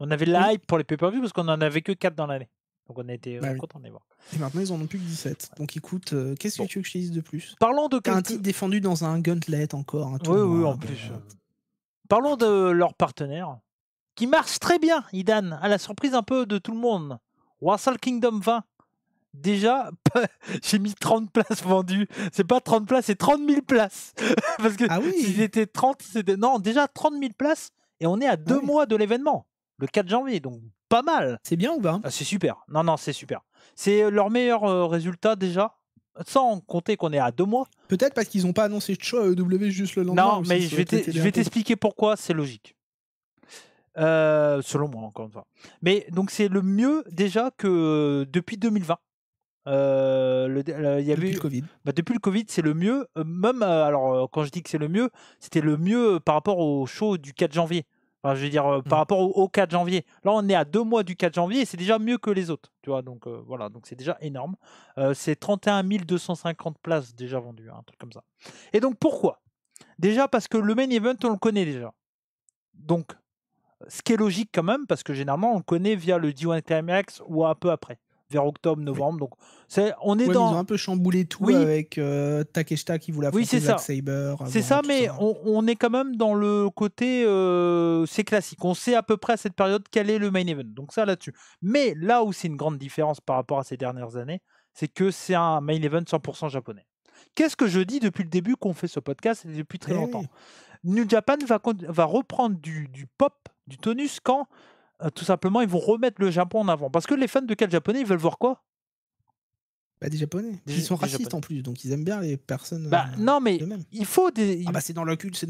On avait la hype pour les pay-per-view parce qu'on en avait que 4 dans l'année. Donc on a été contents de les voir. Et maintenant, ils en ont plus que 17. Donc écoute, qu'est-ce que tu veux que je te dise de plus? Parlons de un titre défendu dans un gauntlet encore. Oui, en plus. Parlons de leur partenaire, qui marche très bien, Idan, à la surprise un peu de tout le monde. Wrestle Kingdom 20. Déjà, j'ai mis 30 places vendues. C'est pas 30 places, c'est 30 000 places. Parce que s'ils étaient 30, c'était... Non, déjà 30 000 places, et on est à 2 mois de l'événement, le 4 janvier, donc pas mal. C'est bien ou pas? C'est super. Non, c'est super. C'est leur meilleur résultat déjà. Sans compter qu'on est à 2 mois. Peut-être parce qu'ils n'ont pas annoncé de show à EW juste le lendemain. Non, mais je vais t'expliquer pourquoi c'est logique. Selon moi, encore une fois. Mais donc c'est le mieux déjà que depuis 2020. Depuis le Covid. Depuis le Covid, c'est le mieux. Même alors quand je dis que c'est le mieux, c'était le mieux par rapport au show du 4 janvier. Enfin, je veux dire, par rapport au 4 janvier. Là, on est à 2 mois du 4 janvier et c'est déjà mieux que les autres. Tu vois, donc voilà, donc c'est déjà énorme. C'est 31 250 places déjà vendues, un truc comme ça. Et donc pourquoi? Déjà parce que le main event, on le connaît déjà. Donc, ce qui est logique quand même, parce que généralement, on le connaît via le D1 Climax ou un peu après, vers octobre, novembre. Donc, on est dans. Ils ont un peu chamboulé tout avec Takeshita qui voulait affronter Zack Sabre. C'est ça, mais on est quand même dans le côté. C'est classique. On sait à peu près à cette période quel est le main event. Donc, ça là-dessus. Mais là où c'est une grande différence par rapport à ces dernières années, c'est que c'est un main event 100% japonais. Qu'est-ce que je dis depuis le début qu'on fait ce podcast et depuis très longtemps? New Japan va reprendre du pop, du tonus quand tout simplement ils vont remettre le Japon en avant. Parce que les fans de quel japonais, ils veulent voir quoi? Des japonais. Ils sont racistes en plus, donc ils aiment bien les personnes. Non, mais il faut des. c'est dans leur culture,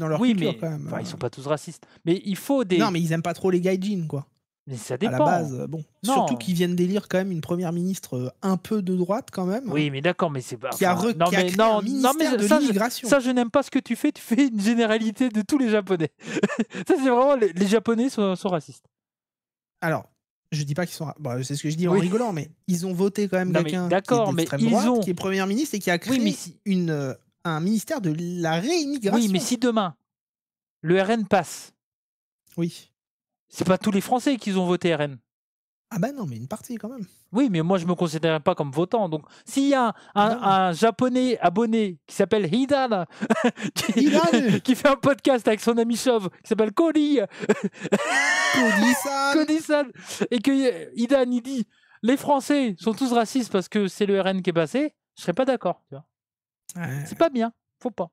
quand même. Ils sont pas tous racistes. Mais il faut des. Non, mais ils aiment pas trop les gaijin, quoi. Mais ça dépend. À la base, bon. Surtout qu'ils viennent d'élire quand même une première ministre un peu de droite, quand même. Oui, mais d'accord, mais c'est pas. Qui a créé un ministère de l'immigration. Ça, je n'aime pas ce que tu fais. Tu fais une généralité de tous les Japonais. Ça, c'est vraiment. Les Japonais sont racistes. Alors, je dis pas qu'ils sont. Bon, c'est ce que je dis en rigolant, mais ils ont voté quand même quelqu'un qui est d'extrême droite, qui est Premier ministre et qui a créé un ministère de la réimmigration. Oui, mais si demain, le RN passe. Oui. C'est pas tous les Français qui ont voté RN. Ah bah non, mais une partie quand même. Oui, mais moi je me considérais pas comme votant. Donc s'il y a un japonais abonné qui s'appelle Hidan, qui fait un podcast avec son ami chauve qui s'appelle Cody Cody-san, et que Hidan il dit les Français sont tous racistes parce que c'est le RN qui est passé, je serais pas d'accord. C'est pas bien, faut pas.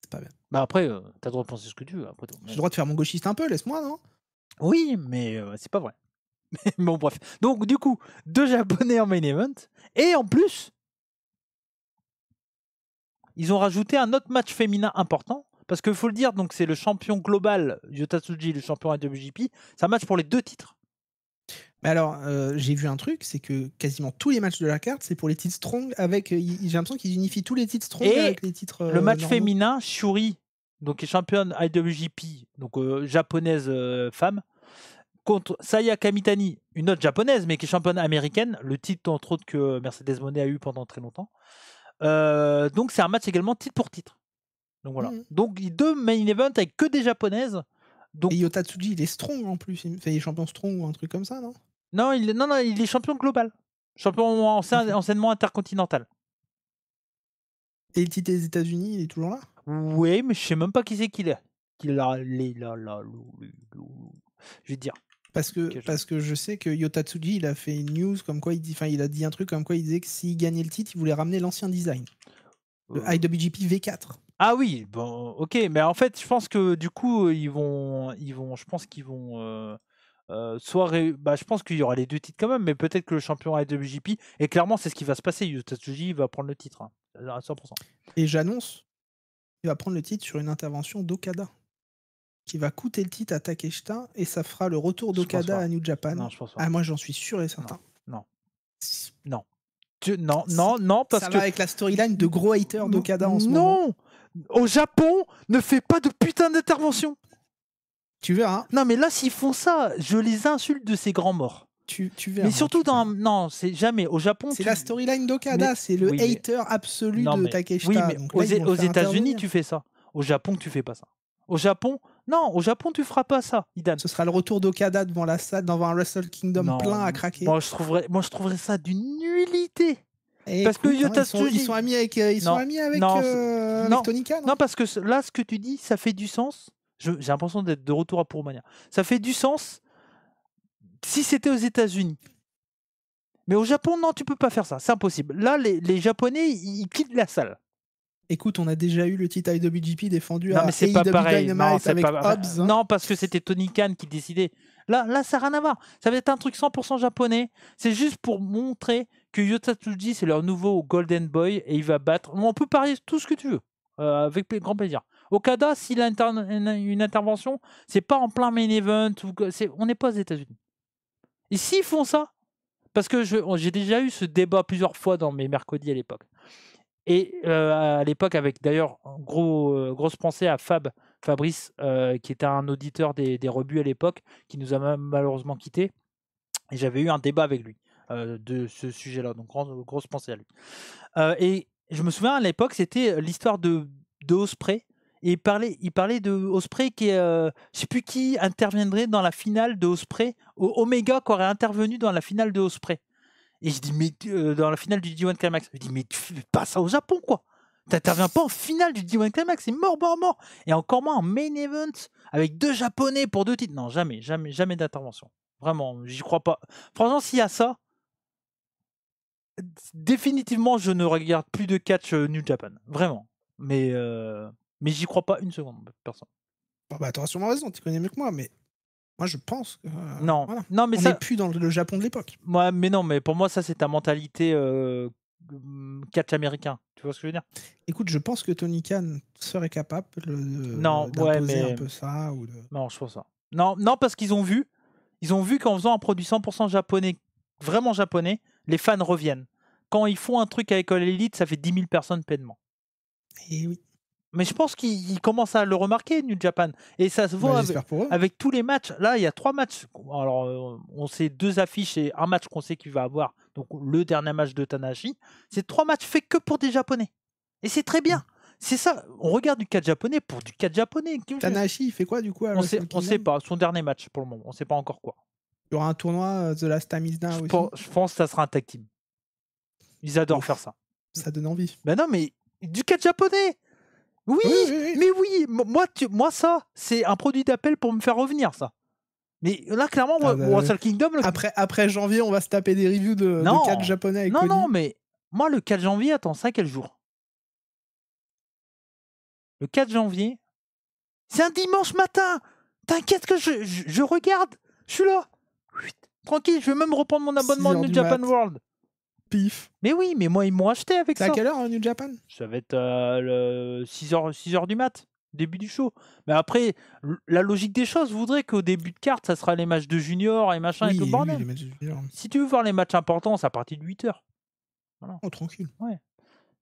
C'est pas bien. Bah après, t'as le droit de penser ce que tu veux. J'ai le droit de faire mon gauchiste un peu, laisse-moi, non? Oui, mais c'est pas vrai. Bon, bref. Donc, du coup, 2 Japonais en main event. Et en plus, ils ont rajouté un autre match féminin important. Parce qu'il faut le dire, donc c'est le champion global, Yota Tsuji, le champion IWGP. C'est un match pour les 2 titres. Mais alors, j'ai vu un truc, c'est que quasiment tous les matchs de la carte, c'est pour les titres strong avec. J'ai l'impression qu'ils unifient tous les titres strong avec les titres. Le match féminin, Shuri, donc est championne IWGP, donc japonaise femme, contre Saya Kamitani, une autre japonaise, mais qui est championne américaine, le titre entre autres que Mercedes Moné a eu pendant très longtemps. Donc c'est un match également titre pour titre. Donc voilà. Donc 2 main events avec que des japonaises. Donc... Et Yota Tsuji, il est strong en plus. Il est champion strong ou un truc comme ça, non? Non, il est champion global. Champion anciennement intercontinental. Et le titre des États-Unis, il est toujours là? Oui, mais je sais même pas qui c'est qu'il est. Je vais dire. Parce que je sais que Yota Tsuji, il a fait une news comme quoi il a dit un truc comme quoi il disait que s'il gagnait le titre, il voulait ramener l'ancien design. Le IWGP V4. Ah oui, bon, ok, mais en fait, je pense que du coup, je pense qu'il y aura les 2 titres quand même, mais peut-être que le champion IWGP, et clairement, c'est ce qui va se passer. Yota Tsuji va prendre le titre, à 100%. Et j'annonce il va prendre le titre sur une intervention d'Okada, qui va coûter le titre à Takeshita, et ça fera le retour d'Okada à New Japan. Non, je pense pas. Ah, moi, j'en suis sûr et certain. Non. Non, parce ça que... va avec la storyline de gros haters d'Okada en ce moment. Non, au Japon, ne fais pas de putain d'intervention. Tu verras. Non, mais là, s'ils font ça, je les insulte de ces grands morts. Tu verras. Mais surtout non, c'est jamais au Japon. C'est la storyline d'Okada, c'est le hater absolu de Takeshita. Oui, mais aux États-Unis, tu fais ça. Au Japon, tu fais pas ça. Au Japon, tu feras pas ça, Idan. Ce sera le retour d'Okada devant la salle, devant un Wrestle Kingdom plein à craquer. Moi, je trouverais ça d'une nullité. Et parce que ils sont amis avec, Tony Khan. Non, parce que là, ce que tu dis, ça fait du sens. J'ai l'impression d'être de retour à Puromania. Ça fait du sens si c'était aux États-Unis. Mais au Japon, non, tu peux pas faire ça. C'est impossible. Là, les Japonais, ils quittent la salle. Écoute, on a déjà eu le titre IWGP défendu à AEW Dynamite avec Hobbs. Non, parce que c'était Tony Khan qui décidait. Là, ça n'a rien à voir. Ça va être un truc 100% japonais. C'est juste pour montrer que Yota Tsuji, c'est leur nouveau Golden Boy et il va battre. On peut parier tout ce que tu veux, avec grand plaisir. Okada, s'il a une intervention, c'est pas en plein main event. On n'est pas aux États-Unis. Et s'ils font ça, parce que j'ai déjà eu ce débat plusieurs fois dans mes mercredis à l'époque. Et à l'époque, avec d'ailleurs grosse pensée à Fabrice, qui était un auditeur des rebuts à l'époque, qui nous a malheureusement quittés. Et j'avais eu un débat avec lui de ce sujet-là. Donc, grosse pensée à lui. Et je me souviens, à l'époque, c'était l'histoire de Ospreay. Et il parlait de Ospreay qui est, je ne sais plus qui interviendrait dans la finale de Ospreay. Omega qui aurait intervenu dans la finale de Ospreay. Et je dis, mais dans la finale du G1 Climax, je dis, mais tu fais pas ça au Japon, quoi. T'interviens pas en finale du G1 Climax, c'est mort. Et encore moins en main event avec 2 Japonais pour 2 titres. Non, jamais d'intervention. Vraiment, j'y crois pas. Franchement, s'il y a ça, définitivement, je ne regarde plus de catch New Japan. Vraiment. Mais j'y crois pas une seconde, personne. Bon, bah, t'auras sûrement raison, tu connais mieux que moi, mais moi je pense que. Non, voilà. Non, mais on ça. n'est plus dans le Japon de l'époque. Ouais, mais non, mais pour moi, ça, c'est ta mentalité catch américain. Tu vois ce que je veux dire? Écoute, je pense que Tony Khan serait capable d'imposer un peu ça. Non, je pense ça. Non, parce qu'ils ont vu qu'en faisant un produit 100% japonais, vraiment japonais, les fans reviennent. Quand ils font un truc avec All Elite, ça fait 10 000 personnes pleinement. Et oui. Mais je pense qu'ils commencent à le remarquer, New Japan. Et ça se voit avec tous les matchs. Là, il y a 3 matchs. Alors, on sait 2 affiches et un match qu'on sait qu'il va avoir. Donc, le dernier match de Tanahashi. C'est 3 matchs faits que pour des Japonais. Et c'est très bien. C'est ça. On regarde du catch japonais pour du catch japonais. Tanahashi, il fait quoi du coup on sait pas. Son dernier match pour le moment. On sait pas encore quoi. Il y aura un tournoi The Last Time Is Now aussi. Je pense que ça sera un tag team. Ils adorent faire ça. Ça donne envie. Ben non, mais du catch japonais. Oui, mais oui, moi ça, c'est un produit d'appel pour me faire revenir, ça. Mais là, clairement, Wrestle Kingdom... Après janvier, on va se taper des reviews de catch japonais avec Cody. Non, mais moi, le 4 janvier, attends, ça, quel jour? Le 4 janvier, c'est un dimanche matin. T'inquiète que je regarde, je suis là. Tranquille, je vais même reprendre mon abonnement de New Japan World. Pif. Mais oui, mais moi, ils m'ont acheté avec ça. C'est à quelle heure, New Japan? Ça va être 6h du mat, début du show. Mais après, la logique des choses voudrait qu'au début de carte, ça sera les matchs de junior et machin et tout le bordel. Les matchs de junior. Si tu veux voir les matchs importants, c'est à partir de 8h. Voilà. Oh, tranquille. Ouais.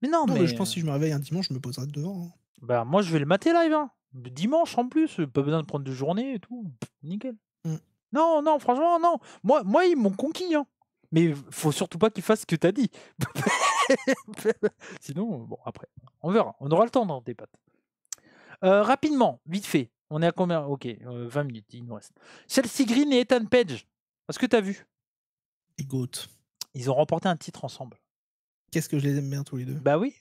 Mais non, mais je pense que si je me réveille un dimanche, je me poserai devant. Hein. Bah, moi, je vais le mater live. Hein. Dimanche en plus, pas besoin de prendre de journée et tout. Nickel. Non, franchement, non. Moi ils m'ont conquis. Hein. Mais faut surtout pas qu'ils fassent ce que t'as dit. Sinon, bon, après, on verra. On aura le temps d'en débattre. Rapidement, vite fait. On est à combien? Ok, 20 minutes, il nous reste. Chelsea Green et Ethan Page. Est-ce que t'as vu? Les GOAT. Ils ont remporté un titre ensemble. Qu'est-ce que je les aime bien tous les deux. Bah oui.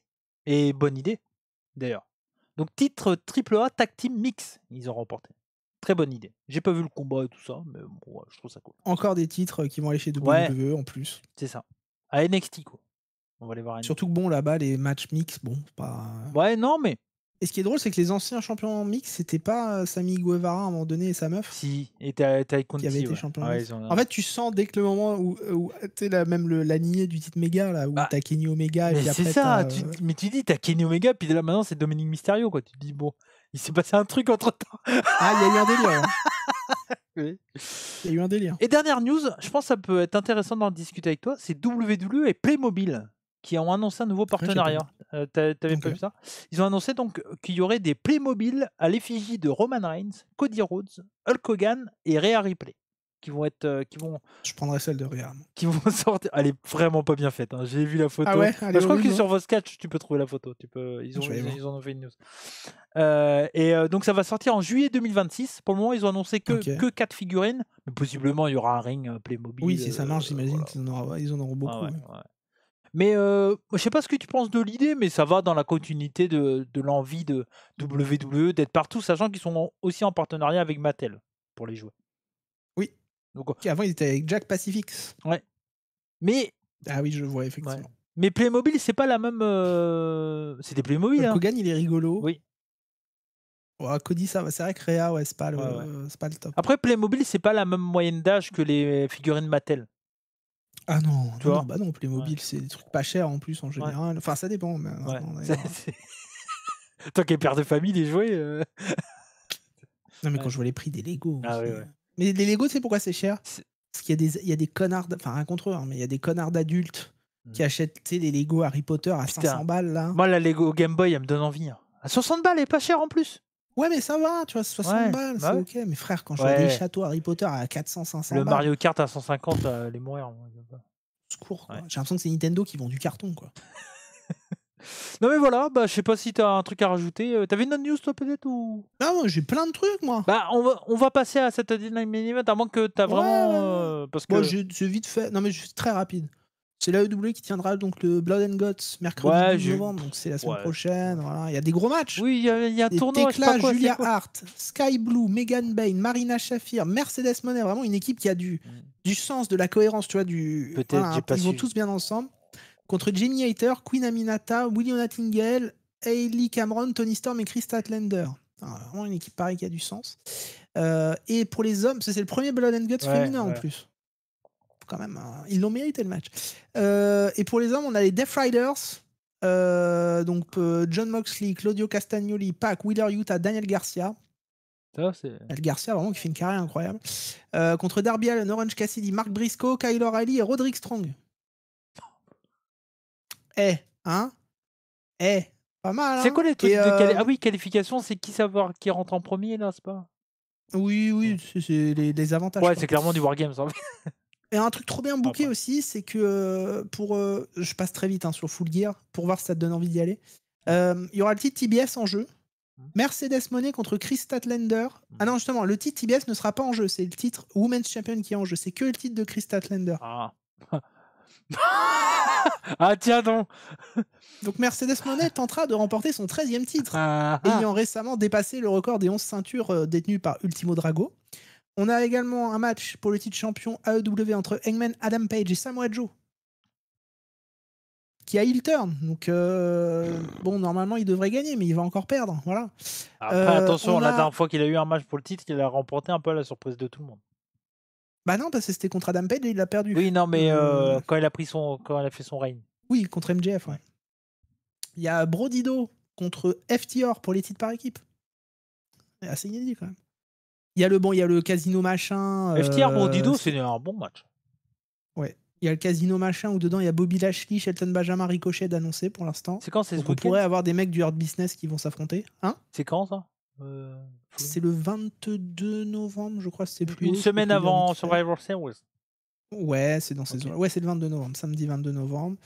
Et bonne idée, d'ailleurs. Donc, titre AAA Tag Team Mix, ils ont remporté. Très bonne idée. J'ai pas vu le combat et tout ça, mais bon, ouais, je trouve ça cool. Encore des titres qui vont aller chez WWE en plus. C'est ça. À NXT, quoi. On va aller voir NXT. Surtout que bon, là-bas, les matchs mix, bon, pas. Ouais, non, mais. Et ce qui est drôle, c'est que les anciens champions mix, c'était pas Sami Guevara à un moment donné et sa meuf. Si, et Tay Conti, qui avait été champion mix. En fait, tu sens dès que le moment où tu sais, même la lignée du titre méga, là, où t'as Kenny Omega. Et mais puis après, c'est ça, mais tu dis, t'as Kenny Omega, puis là maintenant, c'est Dominique Mysterio, quoi. Tu te dis, bon, il s'est passé un truc entre temps. Ah, il y a eu un délire. Oui. Il y a eu un délire. Et dernière news, je pense que ça peut être intéressant d'en discuter avec toi, c'est WWE et Playmobil qui ont annoncé un nouveau partenariat. T'avais pas vu ça? Ils ont annoncé donc qu'il y aurait des Playmobil à l'effigie de Roman Reigns, Cody Rhodes, Hulk Hogan et Rhea Ripley. Qui vont être. Je prendrais celle de Rhea. Qui vont sortir. Elle est vraiment pas bien faite. Hein. J'ai vu la photo. Ah ouais, je crois que sur vos sketchs, tu peux trouver la photo. Ils en ont fait une news. Donc ça va sortir en juillet 2026. Pour le moment, ils ont annoncé que 4 figurines. Mais possiblement, il y aura un ring Playmobil. Oui, si ça marche, j'imagine qu'ils en auront beaucoup. Ouais. Mais je sais pas ce que tu penses de l'idée, mais ça va dans la continuité de l'envie de WWE d'être partout, sachant qu'ils sont aussi en partenariat avec Mattel pour les jouets. Oui. Donc, avant, ils étaient avec Jack Pacifics. Ouais. Mais. Ah oui, je vois, effectivement. Ouais. Mais Playmobil, c'est pas la même. C'est des Playmobil. Kogan, il est rigolo. Oui. Ouais, Cody, ça va. C'est vrai que Rhea, c'est pas le top. Après, Playmobil, c'est pas la même moyenne d'âge que les figurines Mattel. Ah non, non, Playmobil, c'est des trucs pas chers en plus en général. Enfin, ça dépend. Mais Toi qui es père de famille, les jouets. Non, mais quand je vois les prix des Lego. Ah, oui. Mais les Lego, tu sais pourquoi c'est cher? Parce qu'il y a des connards, enfin rien contre eux, mais il y a des connards d'adultes qui achètent les Lego Harry Potter à 500 balles là. Moi, la Lego Game Boy, elle me donne envie. Hein. À 60 balles, elle est pas chère en plus. Ouais, mais ça va, tu vois, 60 balles, c'est ok. Mais frère, quand je vois des châteaux Harry Potter à 400, 500 balles. Le Mario Kart à 150, les mourir. Secours, quoi. J'ai l'impression que c'est Nintendo qui vend du carton, quoi. Non mais voilà, je sais pas si t'as un truc à rajouter. T'avais une autre news toi peut-être ou... Ah moi j'ai plein de trucs moi. On va passer à cette Saturday Event à moins que t'as vraiment... parce que... Moi j'ai vite fait, non mais je suis très rapide. C'est l'AEW qui tiendra donc le Blood and Guts mercredi 12 novembre, donc c'est la semaine prochaine. Voilà. Il y a des gros matchs. Oui, il y a un tournoi. Tekla, Julia Hart, Sky Blue, Megan Bayne, Marina Shafir, Mercedes Moné, vraiment une équipe qui a du sens, de la cohérence, tu vois, Peut-être, ils vont tous bien ensemble. Contre Jamie Hayter, Queen Aminata, William Nightingale, Hayley Cameron, Tony Storm et Chris Statlander. Vraiment une équipe pareille qui a du sens. Et pour les hommes, c'est le premier Blood and Guts féminin en plus. Quand même, ils l'ont mérité le match. Et pour les hommes, on a les Death Riders. Donc John Moxley, Claudio Castagnoli, Pac, Wheeler Yuta, Daniel Garcia. Daniel Garcia, vraiment, qui fait une carrière incroyable. Contre Darby Allin, Orange Cassidy, Mark Briscoe, Kyle O'Reilly et Roderick Strong. Pas mal. C'est quoi les trucs de Ah oui, qualification, c'est qui rentre en premier là, c'est pas? Oui, c'est les avantages. Ouais, c'est clairement du Wargames. Hein. Et un truc trop bien booké aussi, c'est que je passe très vite sur Full Gear pour voir si ça te donne envie d'y aller. Il y aura le titre TBS en jeu. Mercedes Moné contre Chris Statlander. Ah non, justement, le titre TBS ne sera pas en jeu. C'est le titre Women's Champion qui est en jeu. C'est que le titre de Chris Statlander. Ah tiens donc. Donc Mercedes Moné tentera de remporter son 13e titre, ayant récemment dépassé le record des 11 ceintures détenues par Ultimo Drago. On a également un match pour le titre champion AEW entre Hangman Adam Page et Samoa Joe, qui a heel turn. Donc normalement il devrait gagner, mais il va encore perdre. Voilà. Après attention, la dernière fois qu'il a eu un match pour le titre, il a remporté un peu à la surprise de tout le monde. Bah non, parce que c'était contre Adam Page et il a perdu. Oui, non, mais quand il a fait son règne. Oui, contre MJF, ouais. Il y a Brodido contre FTR pour les titres par équipe. C'est assez inédit quand même. Il y a le casino machin. FTR Brodido, c'est un bon match. Ouais. Il y a le casino machin où dedans il y a Bobby Lashley, Shelton Benjamin, Ricochet d'annoncer pour l'instant. C'est quand c'est Donc on pourrait avoir des mecs du Hurt Business qui vont s'affronter. C'est quand ça C'est le 22 novembre, je crois. C'est plus une semaine avant Survivor Series. Ouais, c'est dans ces eaux. Ouais, c'est le 22 novembre, samedi 22 novembre.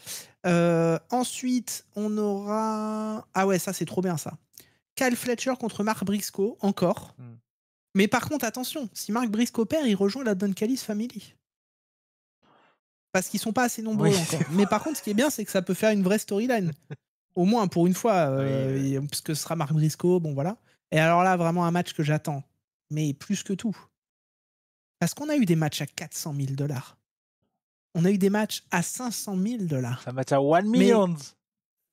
Ensuite, on aura... Ah ouais, ça, c'est trop bien, ça. Kyle Fletcher contre Mark Briscoe, encore. Mais par contre, attention, si Mark Briscoe perd, il rejoint la Don Callis Family. Parce qu'ils sont pas assez nombreux encore. Mais par contre, ce qui est bien, c'est que ça peut faire une vraie storyline. Au moins, pour une fois, parce que ce sera Mark Briscoe, bon voilà. Et alors là, vraiment un match que j'attends. Mais plus que tout. Parce qu'on a eu des matchs à 400 000 $. On a eu des matchs à 500 000 $. Un match à 1 million.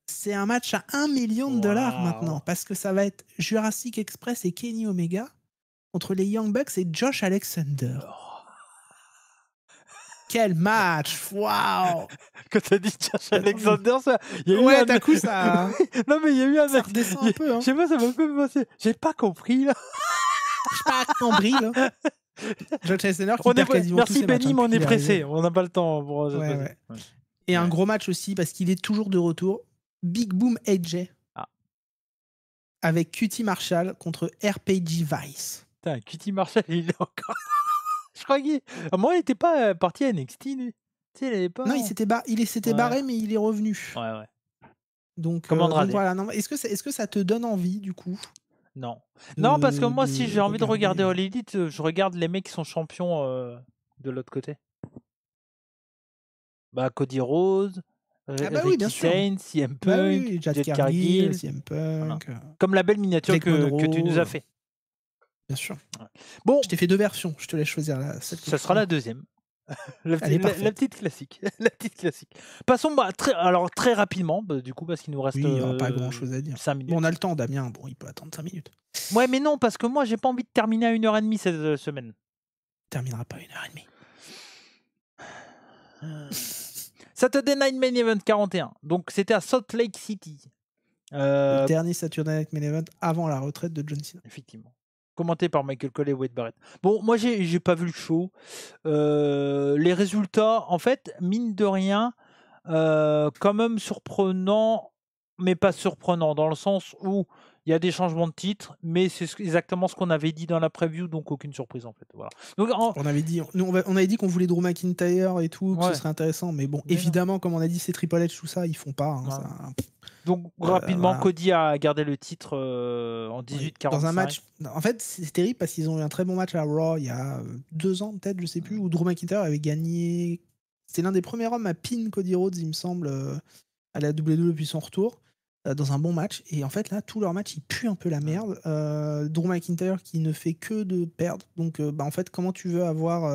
C'est un match à $1 million maintenant, parce que ça va être Jurassic Express et Kenny Omega contre les Young Bucks et Josh Alexander. Quel match! Waouh! Quand t'as dit Josh Alexander, ça. Ouais, d'un coup, ça. Non, mais il y a eu un. Ça redescend un peu. Hein. Je sais pas, ça m'a un peu passé. J'ai pas compris, là. J'ai pas compris, là. Josh Alexander qui perd quasiment tous ses matchs. Merci Benny, mais on est pressé. On n'a pas le temps. Pour... Ouais. Et un gros match aussi, parce qu'il est toujours de retour. Big Boom AJ. Avec QT Marshall contre RPG Vice. Putain, QT Marshall, il est encore. Je crois qu'il. Moi, il était pas parti à NXT, lui. Tu sais, il avait pas. Non, il s'était barré, mais il est revenu. Ouais. Donc voilà. Non, est-ce que ça te donne envie, du coup? Non. Non, parce que moi, si j'ai envie de regarder All Elite, je regarde les mecs qui sont champions de l'autre côté. Bah, Cody Rhodes. Ricky Sainz, CM Punk, Jade Cargill, CM Punk. Voilà. Comme la belle miniature que tu nous as fait. Bien sûr. Ouais. Bon, je t'ai fait 2 versions, je te laisse choisir ça sera la deuxième. la petite classique. La petite classique. Passons très rapidement, du coup, parce qu'il nous reste. Il n'y aura pas grand chose à dire. 5 minutes. Bon, on a le temps, Damien. Bon, il peut attendre 5 minutes. Ouais, mais non, parce que moi, j'ai pas envie de terminer à 1h30 cette semaine. Il terminera pas à 1h30. Saturday Night Main Event 41. Donc, c'était à Salt Lake City. Le dernier Saturday Night Main Event avant la retraite de John Cena. Effectivement. Commenté par Michael Cole et Wade Barrett. Bon, moi, j'ai pas vu le show. Les résultats, en fait, mine de rien, quand même surprenant, mais pas surprenant, dans le sens où il y a des changements de titre, mais c'est exactement ce qu'on avait dit dans la preview, donc aucune surprise en fait. Voilà. Donc, on avait dit qu'on voulait Drew McIntyre et tout, que ce serait intéressant, mais bon, évidemment, comme on a dit, c'est Triple H, tout ça, ils font pas. Hein, ça... Donc rapidement, Cody a gardé le titre en 18-45. Dans un match, en fait, c'est terrible parce qu'ils ont eu un très bon match à Raw il y a 2 ans peut-être, je sais plus, où Drew McIntyre avait gagné. C'est l'un des premiers hommes à pin Cody Rhodes, il me semble, à la WWE depuis son retour. Dans un bon match, et en fait là tout leur match il pue un peu la merde. Drew McIntyre qui ne fait que de perdre, donc en fait comment tu veux avoir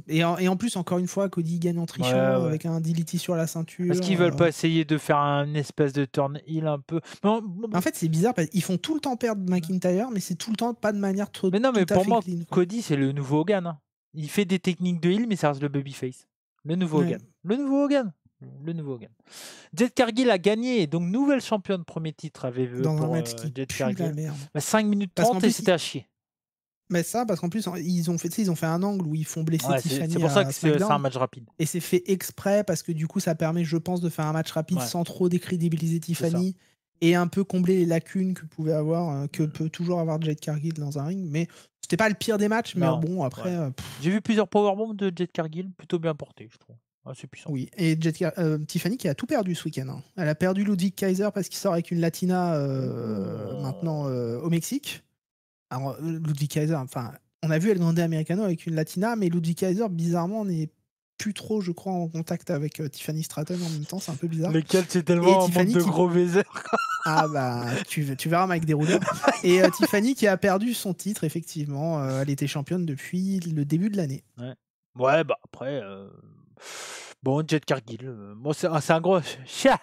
et en plus encore une fois Cody gagne en trichant avec un DDT sur la ceinture. Est-ce qu'ils veulent pas essayer de faire une espèce de turn heel un peu? En fait c'est bizarre parce qu'ils font tout le temps perdre McIntyre, mais c'est tout le temps pas de manière trop. Mais non, mais pour moi clean, Cody c'est le nouveau Hogan, hein. Il fait des techniques de heel mais ça reste le babyface. Le nouveau Hogan. Le nouveau Hogan. Jade Cargill a gagné, donc nouvelle championne, premier titre avait dans un match qui Jade pue la merde. 5 minutes 30 et c'était à chier. Mais ça, parce qu'en plus ils ont fait un angle où ils font blesser Tiffany. C'est pour ça que c'est un match rapide. Et c'est fait exprès parce que du coup ça permet, je pense, de faire un match rapide sans trop décrédibiliser Tiffany et un peu combler les lacunes que peut toujours avoir Jade Cargill dans un ring. Mais c'était pas le pire des matchs, mais bon après. J'ai vu plusieurs powerbombs de Jade Cargill plutôt bien portés, je trouve. C'est puissant. Oui, et Tiffany qui a tout perdu ce week-end. Hein. Elle a perdu Ludwig Kaiser parce qu'il sort avec une Latina maintenant au Mexique. Alors, Ludwig Kaiser, enfin, on a vu El Grande Americano avec une Latina, mais Ludwig Kaiser, bizarrement, n'est plus trop, je crois, en contact avec Tiffany Stratton en même temps. C'est un peu bizarre. Lesquels, c'est tellement un monde de gros baisers. Ah bah, tu verras Mike Derulo. Et Tiffany qui a perdu son titre, effectivement. Elle était championne depuis le début de l'année. Ouais, bah après... Bon, Jade Cargill, moi c'est un gros chat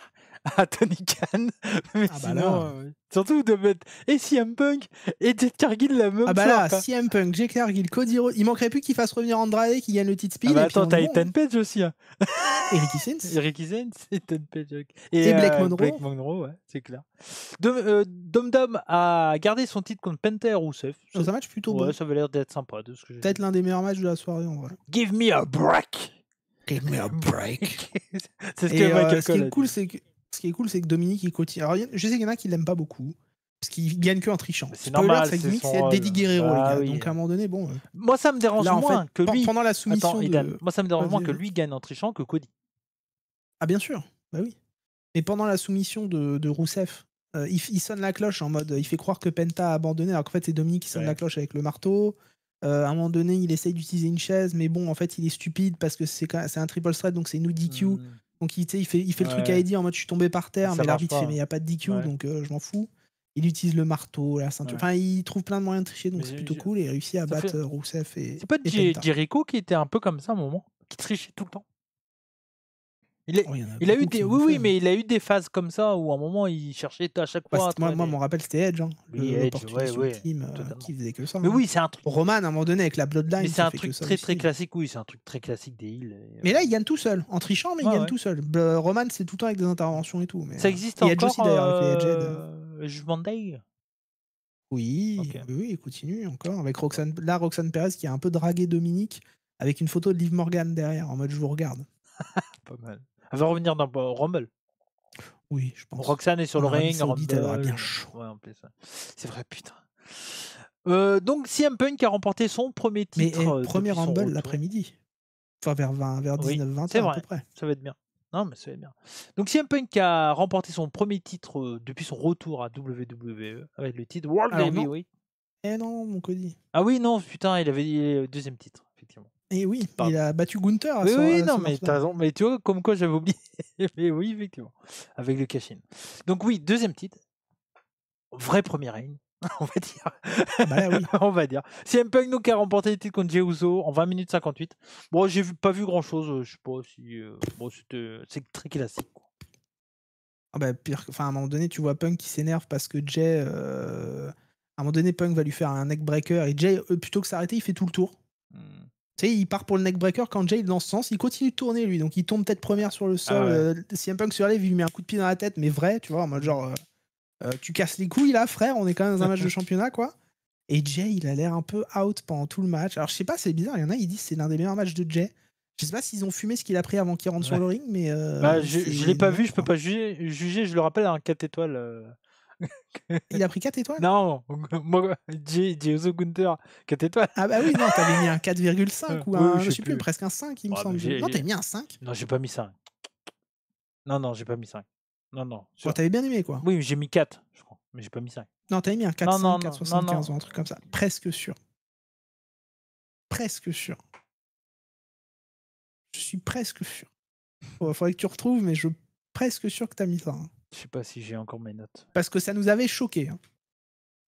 à Tony Khan, mais sinon, surtout de mettre et CM Punk et Jade Cargill la même Ah bah là, CM Punk, Jade Cargill, Cody Rhodes, il manquerait plus qu'il fasse revenir Andrade qui gagne le titre speed. Ah bah attends, t'as Ethan Page aussi. Hein. Et Ricky Sainz. Ethan Page. Et Blake Monroe. Blake Monroe, ouais, c'est clair. Dom Dom a gardé son titre contre Penta et Rousseff. C'est un match plutôt bon. Ouais, ça avait l'air d'être sympa. Peut-être l'un des meilleurs matchs de la soirée en vrai. Give me a break. Give me a break. C'est ce que Michael Cole a dit. Ce qui est cool, c'est que Dominique, il continue. Alors, je sais qu'il y en a qui l'aiment pas beaucoup, parce qu'il gagne que en trichant. C'est normal, sa gimmick, c'est être Eddie Guerrero, les gars. Donc, à un moment donné, bon... Moi, ça me dérange moins que lui... Pendant la soumission moi, ça me dérange moins que lui gagne en trichant que Cody. Ah, bien sûr. Bah oui. Mais pendant la soumission de Rousseff, il sonne la cloche en mode... Il fait croire que Penta a abandonné, alors qu'en fait, c'est Dominique qui sonne la cloche avec le marteau. À un moment donné, il essaye d'utiliser une chaise, mais bon, en fait, il est stupide parce que c'est un triple threat, donc c'est no DQ. Donc il fait le truc à Eddie en mode je suis tombé par terre, mais l'arbitre fait mais il n'y a pas de DQ, donc je m'en fous. Il utilise le marteau, la ceinture. Enfin, il trouve plein de moyens de tricher, donc c'est plutôt cool. Et il réussit à battre Rousseff et. C'est pas Jericho qui était un peu comme ça à un moment, qui trichait tout le temps. Il a eu des, mais il a eu des phases comme ça où à un moment il cherchait à chaque fois. Moi, mon rappel c'était Edge, Team, qui faisait que ça. Mais oui, c'est un truc. Roman à un moment donné avec la Bloodline. Mais c'est un truc très classique, oui, c'est un truc très classique des heals. Mais là, il gagne tout seul, en trichant, mais il gagne tout seul. Roman, c'est tout le temps avec des interventions et tout. Mais ça existe encore. Edge aussi d'ailleurs avec les Judgment Day. Oui, il continue encore avec Roxanne Perez qui a un peu dragué Dominique avec une photo de Liv Morgan derrière en mode je vous regarde. Pas mal. Elle va revenir dans Rumble. Oui, je pense. Roxane est sur le ring. Elle aura bien chaud. Ouais, en plus. C'est vrai, putain. Donc CM Punk a remporté son premier titre. Mais premier Rumble l'après-midi. Enfin vers 19-20 à peu près. Ça va être bien. Non, mais ça va être bien. Donc CM Punk a remporté son premier titre depuis son retour à WWE avec le titre World Heavyweight. Eh non, mon Cody. Ah oui, non, putain, il avait le deuxième titre, effectivement. Et oui, il a battu Gunther. Oui, non, mais t'as raison. Mais tu vois, comme quoi j'avais oublié. Mais oui, effectivement. Avec le cash-in. Donc oui, deuxième titre. Vrai premier règne, on va dire. Bah là, oui. On va dire. CM Punk donc, a remporté le titre contre Jey Uso en 20 minutes 58. Bon, j'ai pas vu grand-chose. Je sais pas si... bon, c'est très classique. Quoi. Ah bah, pire, à un moment donné, tu vois Punk qui s'énerve parce que Jey... À un moment donné, Punk va lui faire un neckbreaker et Jey, plutôt que s'arrêter, il fait tout le tour. Tu sais, il part pour le neckbreaker quand Jey est dans ce sens, il continue de tourner lui, donc il tombe tête première sur le sol. CM Punk se relève, il lui met un coup de pied dans la tête, mais vrai, tu vois, en mode genre tu casses les couilles là, frère, on est quand même dans un match de championnat, quoi. Et Jey, il a l'air un peu out pendant tout le match. Alors je sais pas, c'est bizarre, il y en a, ils disent que c'est l'un des meilleurs matchs de Jey. Je sais pas s'ils ont fumé ce qu'il a pris avant qu'il rentre sur le ring, mais. Je l'ai pas vu, je peux pas juger, je le rappelle, un 4 étoiles. Il a pris 4 étoiles? Non, moi, Jey Uso Gunther, 4 étoiles. Ah bah oui, non, t'avais mis un 4,5 ou un, je sais plus, presque un 5, il me semble. Non, t'avais mis un 5? Non, j'ai pas mis 5. Non, j'ai pas mis 5. Non. Bon, t'avais bien aimé, quoi. Oui, j'ai mis 4, je crois, mais j'ai pas mis 5. Non, t'avais mis un 4,5, 4,75 ou un truc comme ça. Presque sûr. Presque sûr. Je suis presque sûr. Faudrait que tu retrouves, mais je suis presque sûr que t'as mis ça. Hein. Je sais pas si j'ai encore mes notes. Parce que ça nous avait choqué. Hein.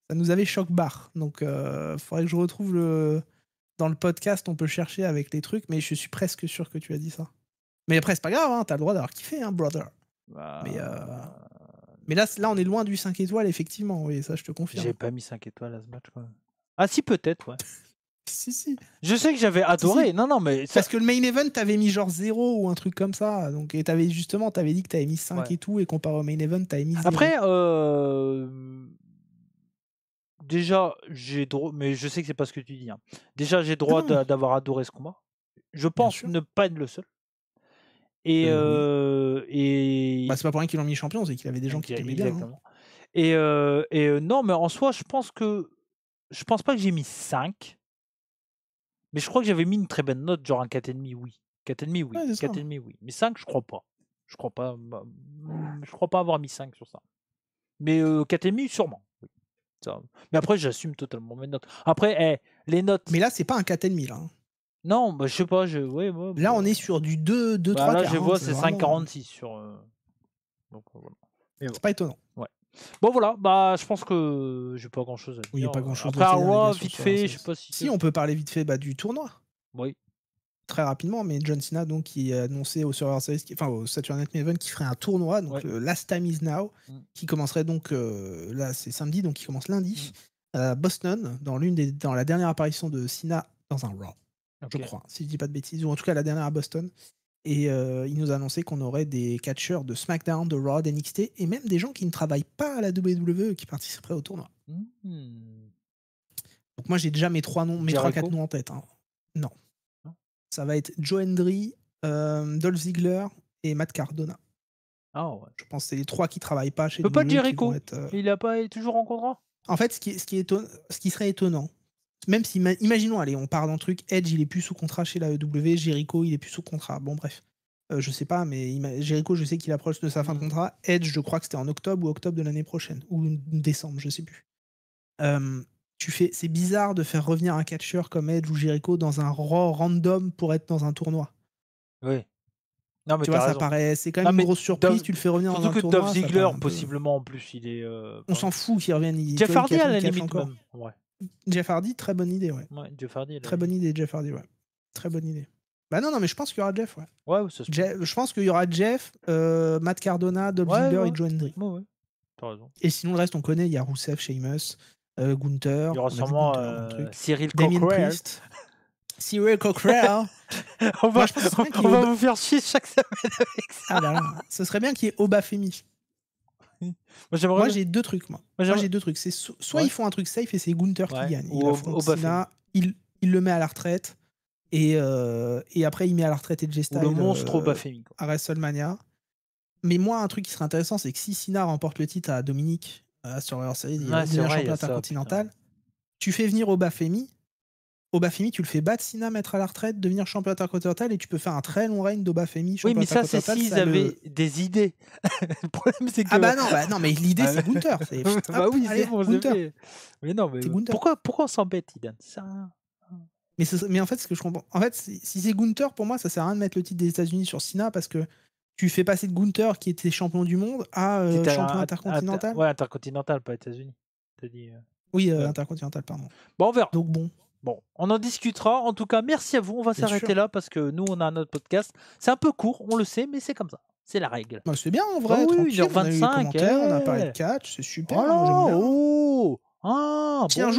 Ça nous avait choc-barre. Donc, faudrait que je retrouve dans le podcast, on peut chercher avec les trucs, mais je suis presque sûr que tu as dit ça. Mais après, c'est pas grave, hein, t'as le droit d'avoir kiffé, hein, brother. Mais là, on est loin du 5 étoiles, effectivement. Oui, ça, je te confirme. J'ai pas mis 5 étoiles à ce match, quoi. Ah, si, peut-être, ouais. Si. Je sais que j'avais adoré. Si. Non, mais. Parce que le main event, t'avais mis genre 0 ou un truc comme ça. Donc, et t'avais dit que t'avais mis 5 et tout, et comparé au main event, t'avais mis 0. Après, déjà, j'ai droit. Mais je sais que c'est pas ce que tu dis. Hein. Déjà, j'ai droit d'avoir adoré ce combat. Je pense ne pas être le seul. Et. Bah, c'est pas pour rien qu'ils l'ont mis champion, c'est qu'il y avait des gens qui aimaient bien. Exactement. Hein. Et non, mais en soi, je pense pas que j'ai mis 5. Mais je crois que j'avais mis une très bonne note, genre un 4,5, oui. 4,5, oui. 4,5, oui. Mais 5, je crois pas. Je crois pas avoir mis 5 sur ça. Mais 4,5, sûrement. Oui. Ça. Mais après, j'assume totalement mes notes. Après, les notes... Mais là, c'est pas un 4,5, là. Hein. Non, bah, je sais pas. Là, on est sur du 2, 3, 4. Là, je vois, c'est 5,46 sur... Donc, voilà. C'est pas étonnant. Ouais. Bon, voilà. Bah, je pense que j'ai pas grand-chose à dire. Oui, il n'y a pas grand-chose à dire. Après, vite fait, je sais pas si... Si, on peut parler vite fait du tournoi. Oui. Très rapidement, mais John Cena, donc, qui a annoncé au Survivor Series, au Saturday Night Main Event, qui ferait un tournoi, donc Last Time Is Now, qui commencerait donc, là, c'est samedi, donc qui commence lundi, à Boston, dans la dernière apparition de Cena dans un Raw. Je crois, si je dis pas de bêtises, ou en tout cas la dernière à Boston. Et il nous a annoncé qu'on aurait des catcheurs de SmackDown, de Raw, d'NXT, et même des gens qui ne travaillent pas à la WWE qui participeraient au tournoi. Donc moi j'ai déjà mes 3-4 noms en tête. Hein. Non. Ça va être Joe Hendry, Dolph Ziggler et Matt Cardona. Ah ouais. Je pense que c'est les 3 qui travaillent pas chez WWE. Pas Jericho. Il a pas toujours en contrat. En fait, ce qui serait étonnant, même si, imaginons, allez, on part dans le truc, Edge, il est plus sous contrat chez la WWE, Jericho, il est plus sous contrat. Bon, bref. Je sais pas, mais Jericho, je sais qu'il approche de sa fin de contrat. Edge, je crois que c'était en octobre de l'année prochaine, ou décembre, je sais plus. C'est bizarre de faire revenir un catcheur comme Edge ou Jericho dans un Raw random pour être dans un tournoi. Oui. Non, mais tu vois, ça paraît, c'est quand même une grosse surprise. Tu le fais revenir dans un tournoi. Surtout que Dolph Ziggler, possiblement, en plus, il est. On s'en fout qu'il revienne. Jeff Hardy à la limite, même. Ouais. Jeff Hardy, très bonne idée, ouais. Jeff Hardy. Très bonne idée, Jeff Hardy, ouais. Très bonne idée. Bah non, mais je pense qu'il y aura Jeff, ouais. Ouais, ça se peut. Je pense qu'il y aura Jeff, Matt Cardona, Dolph Ziggler et Joe Hendry. Ouais, t'as raison. Et sinon, le reste, on connaît. Il y a Rusev, Sheamus, Gunther. Il y aura sûrement Cyril Damien Cockrell. Priest. Cyril Cockrell. on va vous faire chier chaque semaine avec ça. Ah là là. Ce serait bien qu'il y ait Obafemi. Moi, j'ai deux trucs. Moi, j'ai deux trucs. C'est soit ils font un truc safe et c'est Gunther qui gagne. Il affronte Cena, il le met à la retraite. Et après, il met à la retraite Edge Styles. Le monstre Obafemi. À WrestleMania. Mais moi, un truc qui serait intéressant, c'est que si Cena remporte le titre à Dominique sur leur série, il devient champion intercontinental. Tu fais venir Obafemi. Obafemi, tu le fais battre Cena, mettre à la retraite, devenir champion intercontinental et tu peux faire un très long règne d'Obafemi. Oui, mais ça, c'est s'ils avaient des idées. Le problème, c'est que. Ah bah non, mais l'idée, c'est Gunther. Bah oui, c'est bon, Gunther. Mais non, mais pourquoi on s'embête, Idan ça... mais en fait, ce que je comprends. En fait, si c'est Gunther, pour moi, ça sert à rien de mettre le titre des États-Unis sur Cena parce que tu fais passer de Gunther, qui était champion du monde, à champion intercontinental. Ouais, intercontinental, pas États-Unis. T'as dit. Oui, intercontinental, pardon. Bon, on verra. Donc bon. Bon, on en discutera. En tout cas, merci à vous. On va s'arrêter là parce que nous, on a notre podcast. C'est un peu court, on le sait, mais c'est comme ça. C'est la règle. Bah, c'est bien en vrai. Oh, oui, 1h25. On a parlé de catch, c'est super. Si un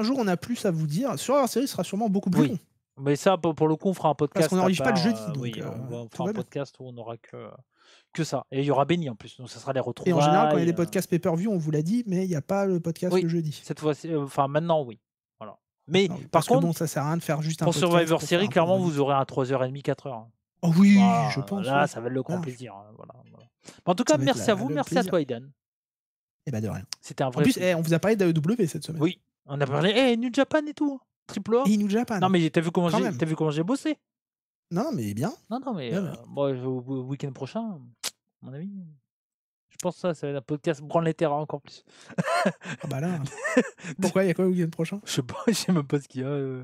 jour on a plus à vous dire, sur la série, sera sûrement beaucoup plus long. Mais ça, pour le coup, on fera un podcast. Parce qu'on n'enregistre pas le jeudi. On fera un podcast où on n'aura que ça. Et il y aura Benny en plus. Donc ça sera les retrouvailles. Et en général, quand il y a des podcasts pay-per-view, on vous l'a dit, mais il n'y a pas le podcast le jeudi. Cette fois-ci, maintenant, oui. Voilà. Mais par contre, bon, ça sert à rien de faire juste un podcast. Pour Survivor Series, clairement, vous aurez un 3h30, 4h. Oh oui, je pense. Là, ça va être le grand plaisir. Voilà. En tout cas, merci à vous. Merci à toi, Idan. Et bah de rien. C'était un vrai. En plus, on vous a parlé d'AEW cette semaine. Oui, on a parlé New Japan et tout. Triple A. Et New Japan. Non, mais t'as vu comment j'ai bossé. Non, mais bien. Non, mais moi, au week-end prochain, à mon avis, je pense que ça va être un podcast branle les terrains encore plus. Ah bah là. Pourquoi il y a quoi le week-end prochain? Je sais même pas ce qu'il y a.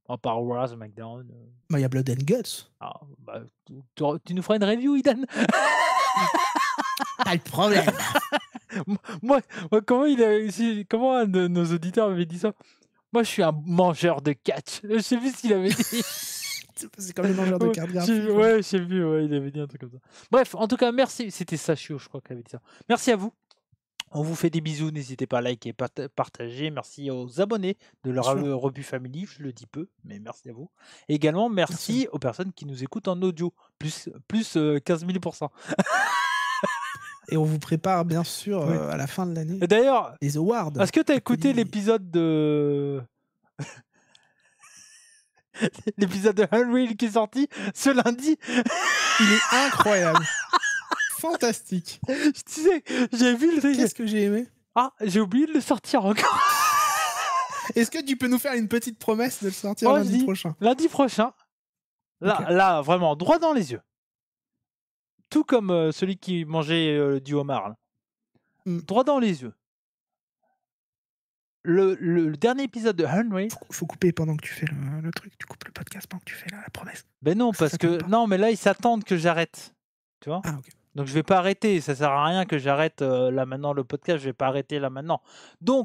À part Raw, SmackDown. Bah, il y a Blood and Guts. Ah, bah, tu nous feras une review, Idan? Pas de problème. moi, comment nos auditeurs avaient dit ça? Moi, je suis un mangeur de catch. Je sais plus ce qu'il avait dit. C'est comme les mangeurs de cartes graphiques. Ouais, je sais plus. Ouais, il avait dit un truc comme ça. Bref, en tout cas, merci. C'était Sachio, je crois, qui avait dit ça. Merci à vous. On vous fait des bisous, n'hésitez pas à liker, partager. Merci aux abonnés de leur Rebu Family, je le dis peu, mais merci à vous. Et également, merci aux personnes qui nous écoutent en audio, plus 15 000%. Et on vous prépare, bien sûr, à la fin de l'année. Et d'ailleurs, les awards. Est-ce que tu as écouté l'épisode de... l'épisode de Unreal qui est sorti ce lundi? Il est incroyable. Fantastique. Tu sais, j'ai vu le truc. Qu'est-ce que j'ai aimé? Ah, j'ai oublié de le sortir encore. Est-ce que tu peux nous faire une petite promesse de le sortir lundi prochain? Lundi prochain. Là, vraiment, droit dans les yeux. Tout comme celui qui mangeait du homard. Là. Droit dans les yeux. Le dernier épisode de Henry. Faut couper pendant que tu fais le truc. Tu coupes le podcast pendant que tu fais la promesse. Ben non, parce que... Non, mais là, ils s'attendent que j'arrête. Tu vois? Ah, ok. Donc je vais pas arrêter, ça sert à rien que j'arrête là maintenant le podcast, je vais pas arrêter là maintenant. Donc